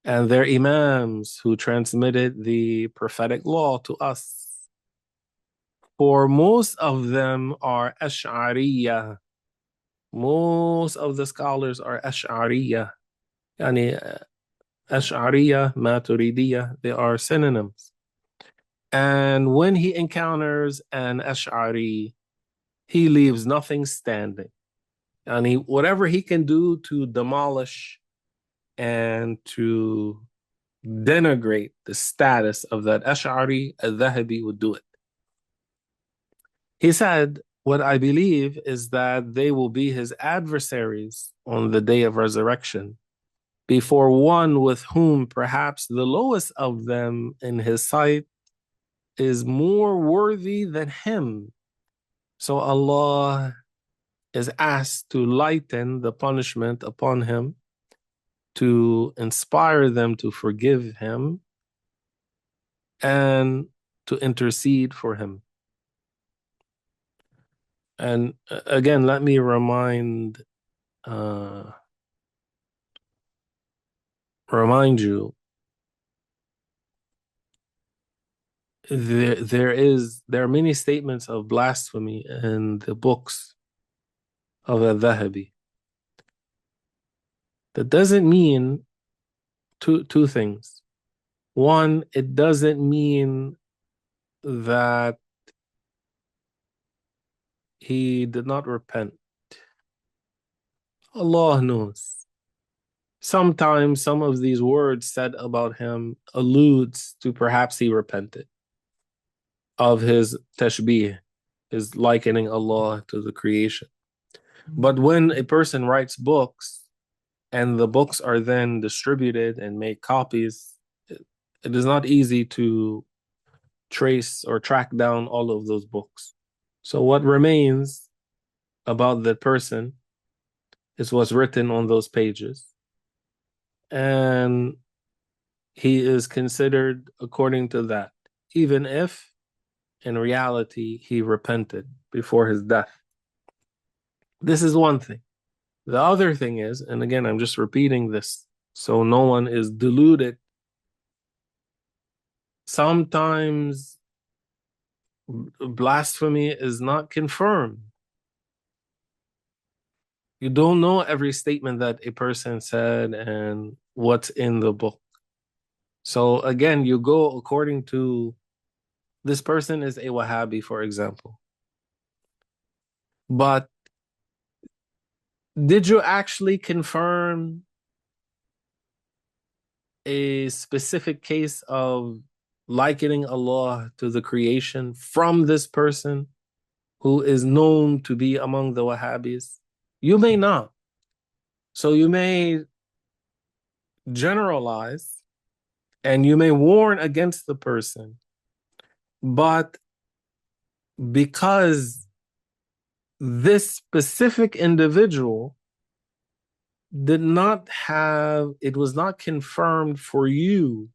and their imams who transmitted the prophetic law to us. For most of them are Ashďariyyah. Most of the scholars are Ashďariyyah. Yani Ashďariyyah, Maturidiyyah, they are synonyms. And when he encounters an Ash'ari, he leaves nothing standing. And whatever he can do to demolish and to denigrate the status of that Ash'ari, al-Dhahabi would do it. He said, what I believe is that they will be his adversaries on the day of resurrection before one with whom perhaps the lowest of them in his sight is more worthy than him. So Allah is asked to lighten the punishment upon him, to inspire them to forgive him, and to intercede for him. And again, let me remind you, there are many statements of blasphemy in the books of al-Dhahabi. That doesn't mean two things. One, it doesn't mean that he did not repent. Allah knows. Sometimes some of these words said about him alludes to perhaps he repented of his tashbih, his likening Allah to the creation. But when a person writes books and the books are then distributed and make copies, it is not easy to trace or track down all of those books. So what remains about the person is what's written on those pages. And he is considered according to that, even if in reality he repented before his death. This is one thing. The other thing is, and again, I'm just repeating this so no one is deluded, sometimes blasphemy is not confirmed. You don't know every statement that a person said and what's in the book. So again, you go according to this person is a Wahhabi, for example. But did you actually confirm a specific case of likening Allah to the creation from this person who is known to be among the Wahhabis? You may not. So you may generalize and you may warn against the person, but because this specific individual did not have, it was not confirmed for you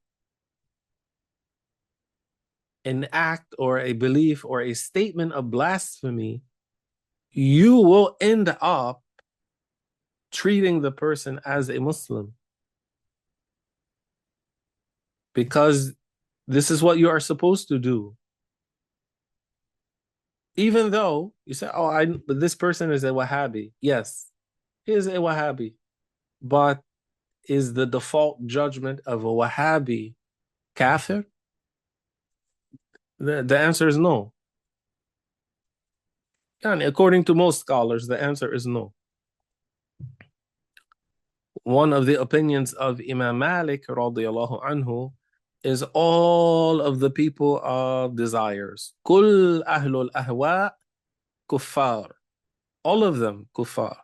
an act or a belief or a statement of blasphemy, you will end up treating the person as a Muslim. Because this is what you are supposed to do. Even though you say, but this person is a Wahhabi. Yes, he is a Wahhabi. But is the default judgment of a Wahhabi kafir? The answer is no. And according to most scholars, the answer is no. One of the opinions of Imam Malik radiallahu anhu is all of the people of desires. Kul ahlul ahwa kuffar. All of them kuffar.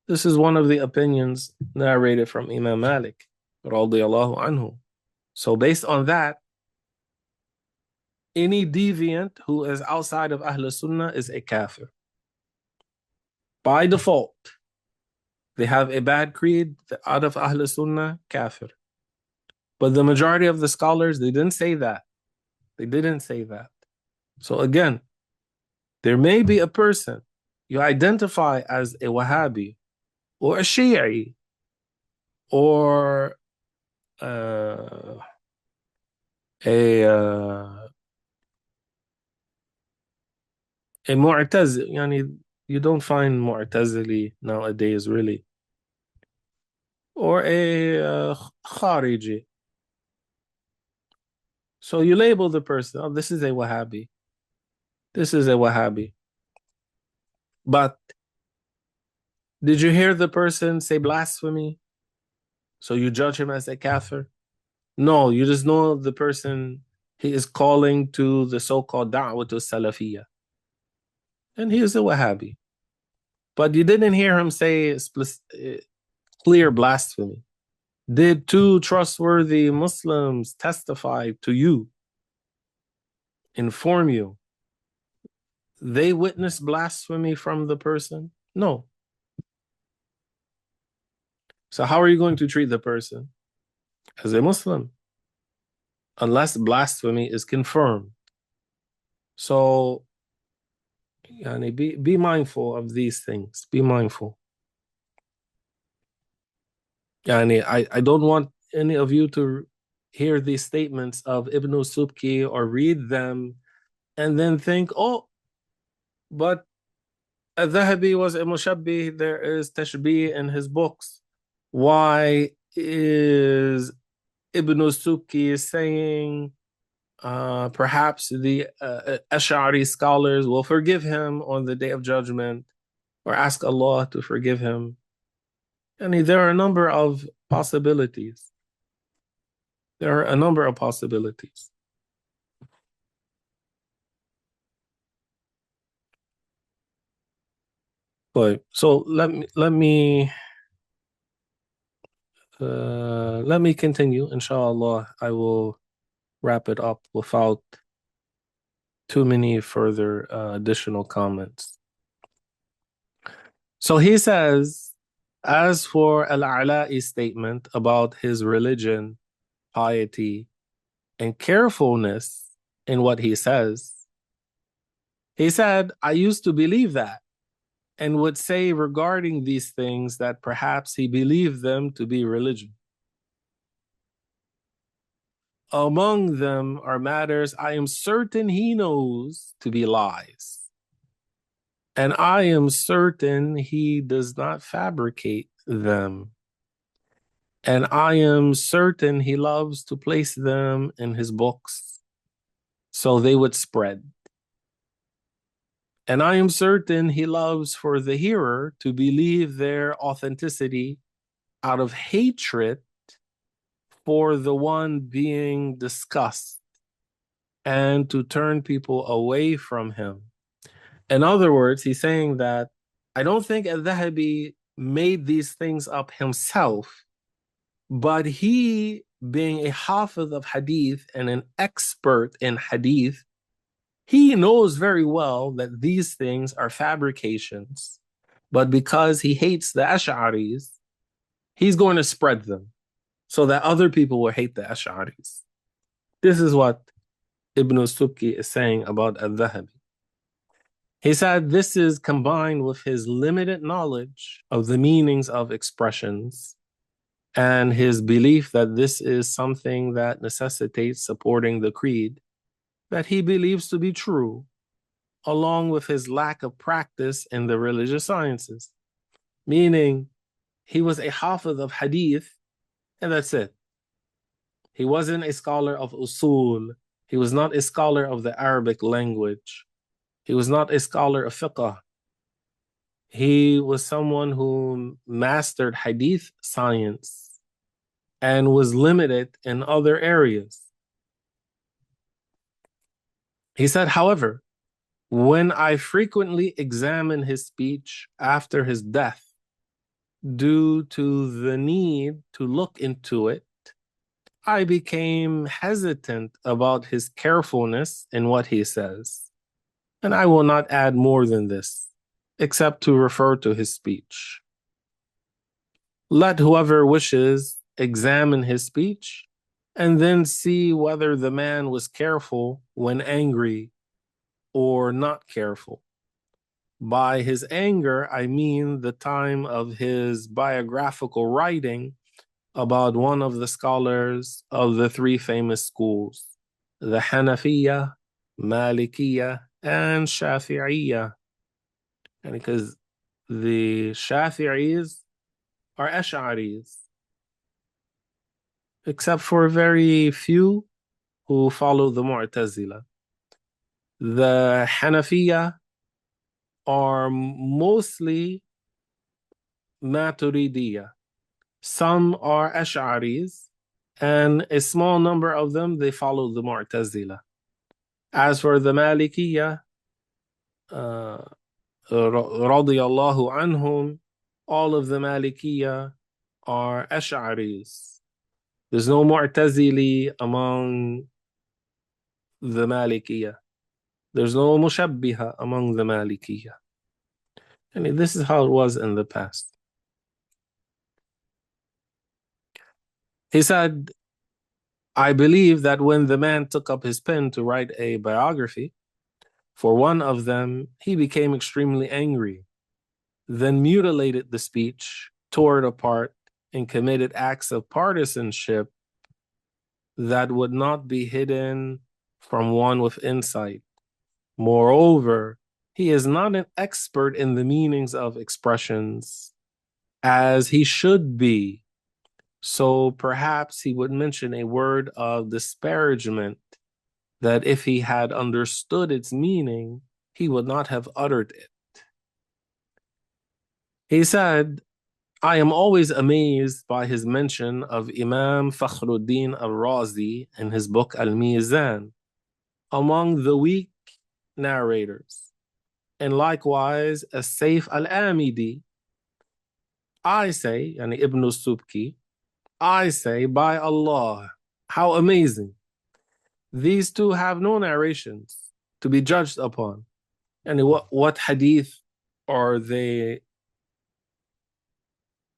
This is one of the opinions narrated from Imam Malik radiallahu anhu. So based on that, any deviant who is outside of Ahl Sunnah is a kafir. By default, they have a bad creed, out of Ahl Sunnah, kafir. But the majority of the scholars, they didn't say that. They didn't say that. So again, There may be a person you identify as a Wahhabi or a Shi'i or a Mu'tazili. Yani, you don't find Mu'tazili nowadays, really. Or a Khariji. So you label the person, oh, this is a Wahhabi. This is a Wahhabi. But did you hear the person say blasphemy? So you judge him as a kafir? No, you just know the person, he is calling to the so-called da'wah to Salafiyah. And he is a Wahhabi. But you didn't hear him say clear blasphemy. Did two trustworthy Muslims testify to you, inform you? They witnessed blasphemy from the person? No. So how are you going to treat the person? As a Muslim, unless blasphemy is confirmed. So, yani, be mindful of these things. Be mindful. Yani, I don't want any of you to hear these statements of Ibn Subki or read them and then think, oh, but al-Dhahabi was a mushabbih, there is tashbih in his books. Why is Ibn Subki saying perhaps the Ash'ari scholars will forgive him on the Day of Judgment or ask Allah to forgive him? I mean, there are a number of possibilities. There are a number of possibilities. So let me continue. Inshallah, I will wrap it up without too many further additional comments. So he says, as for al-Ala'i's statement about his religion, piety, and carefulness in what he says, he said, I used to believe that and would say regarding these things that perhaps he believed them to be religion. Among them are matters I am certain he knows to be lies, and I am certain he does not fabricate them, and I am certain he loves to place them in his books so they would spread. And I am certain he loves for the hearer to believe their authenticity out of hatred for the one being discussed and to turn people away from him. In other words, he's saying that I don't think al-Dhahabi made these things up himself, but he, being a hafiz of hadith and an expert in hadith, he knows very well that these things are fabrications, but because he hates the Ash'ariyys, he's going to spread them so that other people will hate the Ash'ariyys. This is what Ibn Subki is saying about al-Dhahabi. He said this is combined with his limited knowledge of the meanings of expressions and his belief that this is something that necessitates supporting the creed that he believes to be true, along with his lack of practice in the religious sciences. Meaning, he was a hafiz of hadith, and that's it. He wasn't a scholar of usul. He was not a scholar of the Arabic language. He was not a scholar of fiqh. He was someone who mastered hadith science and was limited in other areas. He said, however, when I frequently examine his speech after his death, due to the need to look into it, I became hesitant about his carefulness in what he says. And I will not add more than this, except to refer to his speech. Let whoever wishes examine his speech and then see whether the man was careful when angry or not careful. By his anger, I mean the time of his biographical writing about one of the scholars of the three famous schools, the Hanafiyyah, Malikiyy, and Shafi'iyya. And because the Shafi'is are Ash'aris, except for very few who follow the Mu'tazila. The Hanafiyyah are mostly Maturidiyya. Some are Ash'aris, and a small number of them, they follow the Mu'tazila. As for the Malikiyy, radiyallahu anhum, all of the Malikiyy are Ash'aris. There's no Mu'tazili among the Malikiyy. There's no Mushabbiha among the Malikiyy. And this is how it was in the past. He said, I believe that when the man took up his pen to write a biography for one of them, he became extremely angry, then mutilated the speech, tore it apart, and committed acts of partisanship that would not be hidden from one with insight. Moreover, he is not an expert in the meanings of expressions, as he should be. So perhaps he would mention a word of disparagement that if he had understood its meaning, he would not have uttered it. He said, I am always amazed by his mention of Imam Fakhruddin al-Razi in his book Al-Mizan among the weak narrators, and likewise as Saif al-Amidi. I say, yani Ibn Subki, I say, by Allah, how amazing. These two have no narrations to be judged upon. And what hadith are they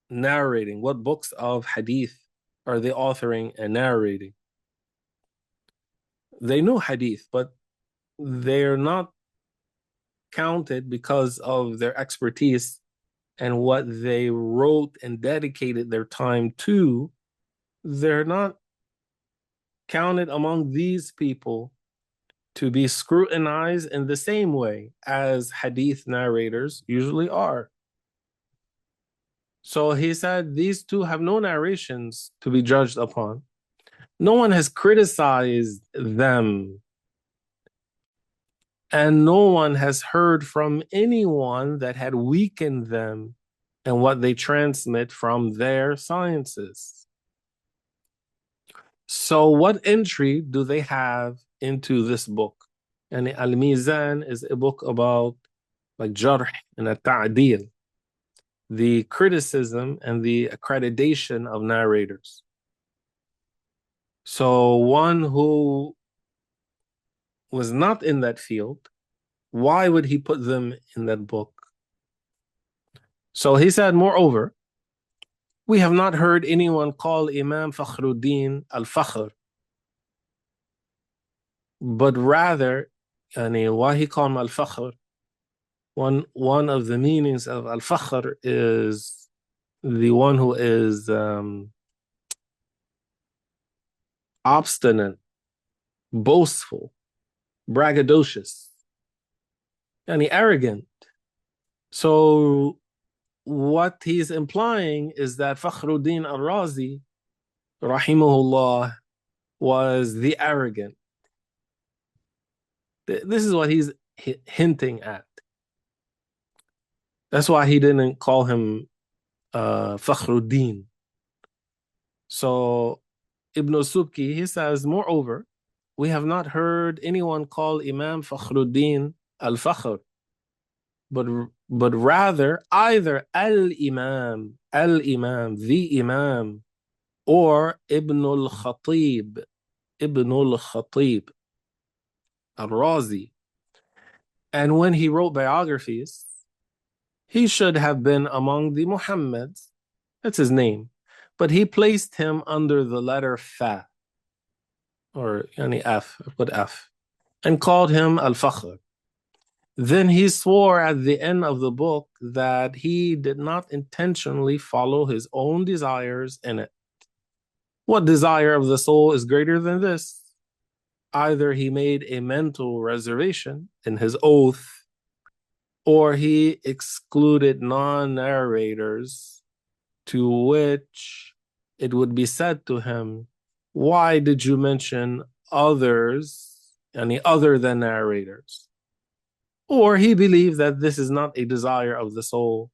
narrating? What books of hadith are they authoring and narrating? They know hadith, but they're not counted because of their expertise and what they wrote and dedicated their time to. They're not counted among these people to be scrutinized in the same way as hadith narrators usually are. So he said these two have no narrations to be judged upon. No one has criticized them, and no one has heard from anyone that had weakened them and what they transmit from their sciences. So what entry do they have into this book? And Al-Mizan is a book about like jarh and at-ta'dil, the criticism and the accreditation of narrators. So one who was not in that field, why would he put them in that book? So he said, moreover, we have not heard anyone call Imam Fakhruddin al-Fakhr, but rather, why he called him al-Fakhr? One of the meanings of al-Fakhr is the one who is obstinate, boastful, braggadocious, and arrogant. So what he's implying is that Fakhruddin al-Razi, rahimahullah, was the arrogant. This is what he's hinting at. That's why he didn't call him Fakhruddin. So Ibn Subki, he says, moreover, we have not heard anyone call Imam Fakhruddin al-Fakhr, but rather either al-Imam, the Imam, or Ibn al-Khatib al-Razi. And when he wrote biographies, he should have been among the Muhammads. That's his name. But he placed him under the letter Fa, or F, put F, and called him al-Fakhr. Then he swore at the end of the book that he did not intentionally follow his own desires in it. What desire of the soul is greater than this? Either he made a mental reservation in his oath, or he excluded non-narrators, to which it would be said to him, why did you mention others, any other than narrators? Or he believed that this is not a desire of the soul,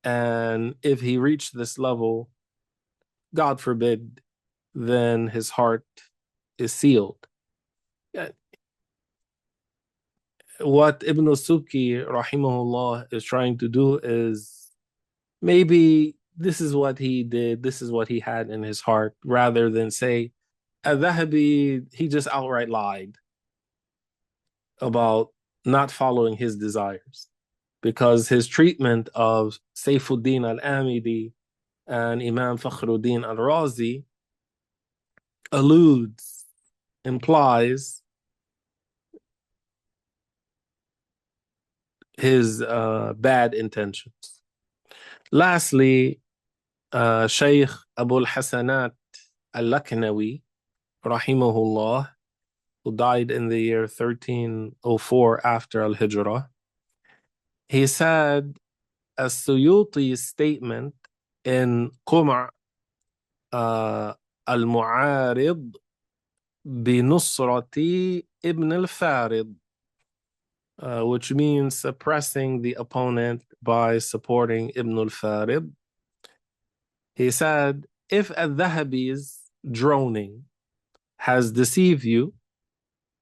and if he reached this level, God forbid, then his heart is sealed. What Ibn Suki, rahimahullah, is trying to do is maybe this is what he did, this is what he had in his heart, rather than say, al-Dhahabi, he just outright lied about not following his desires. Because his treatment of Sayfuddin al-Amidi and Imam Fakhruddin al-Razi alludes, implies his bad intentions. Lastly, Shaykh Abu al-Hasanat al-Laknawi, rahimahullah, who died in the year 1304 after al-Hijrah, he said, as-Suyuti's statement in Qum' al-Mu'arid بنصرة ibn al-Farid, which means suppressing the opponent by supporting Ibn al-Farid. He said, if al-Dhahabi's droning has deceived you,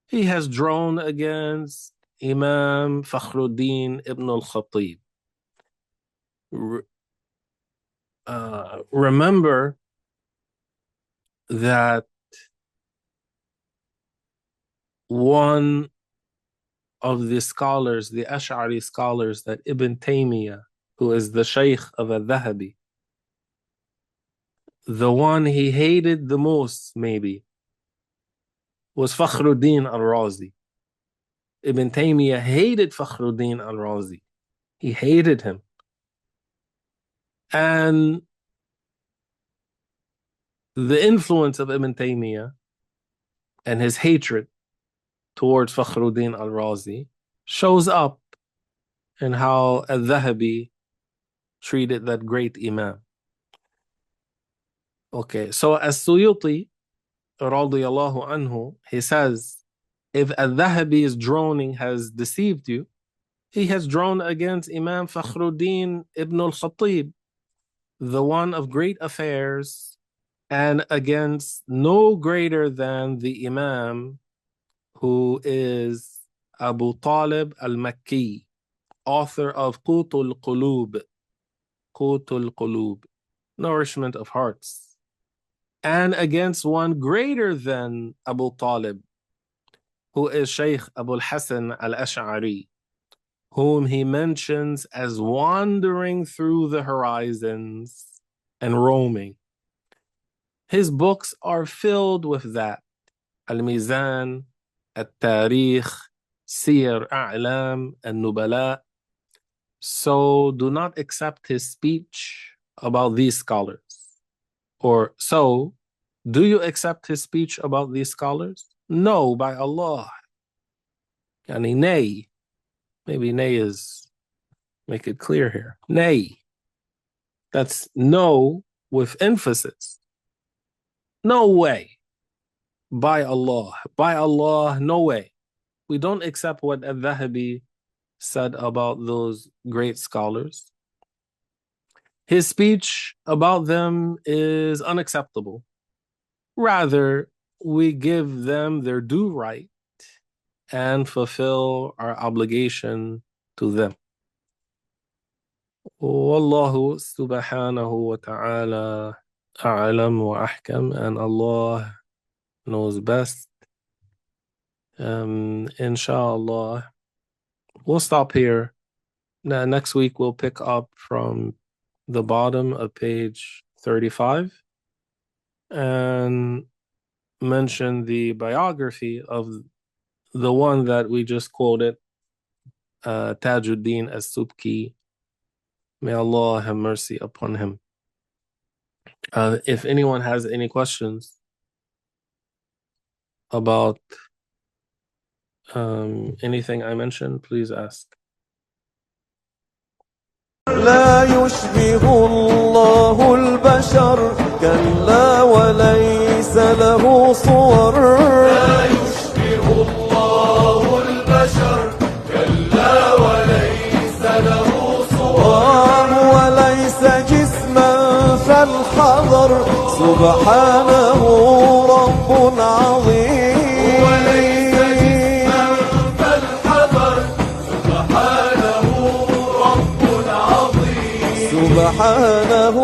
he has droned against Imam Fakhruddin ibn al-Khatib. Remember that one of the scholars, the Ash'ari scholars, that Ibn Taymiyyah, who is the Shaykh of al-Dhahabi, the one he hated the most, maybe, was Fakhruddin al-Razi. Ibn Taymiyyah hated Fakhruddin al-Razi. He hated him. And the influence of Ibn Taymiyyah and his hatred towards Fakhruddin al-Razi shows up in how al-Dhahabi treated that great Imam. Okay, so as-Suyuti, radiyallahu anhu, he says, if al-Dhahabi's droning has deceived you, he has droned against Imam Fakhruddin ibn al-Khatib, the one of great affairs, and against no greater than the Imam who is Abu Talib al-Makki, author of Qutul Qulub, nourishment of hearts, and against one greater than Abu Talib, who is Shaykh Abu al-Hasan al-Ash'ari, whom he mentions as wandering through the horizons and roaming. His books are filled with that. Al-Mizan, At-Tarikh, Siyar A'lam, and Nubala. So do not accept his speech about these scholars. Or so, do you accept his speech about these scholars? No, by Allah. Yani nay. Maybe nay is, make it clear here. Nay. That's no with emphasis. No way. By Allah, no way. We don't accept what al-Dhahabi said about those great scholars. His speech about them is unacceptable. Rather, we give them their due right and fulfill our obligation to them. Wallahu subhanahu wa ta'ala a'lam wa ahkam, and Allah knows best. Inshallah, we'll stop here. Next week we'll pick up from the bottom of page 35 and mention the biography of the one that we just quoted, Tajuddin as-Subki. May Allah have mercy upon him. If anyone has any questions about anything I mentioned, please ask. لا يشبه الله البشر كلا وليس له صور لا يشبه الله البشر كلا وليس له صور وليس جسما فالحذر سبحانه رب عظيم وليس جسما فالحذر سبحانه رب عظيم سبحانه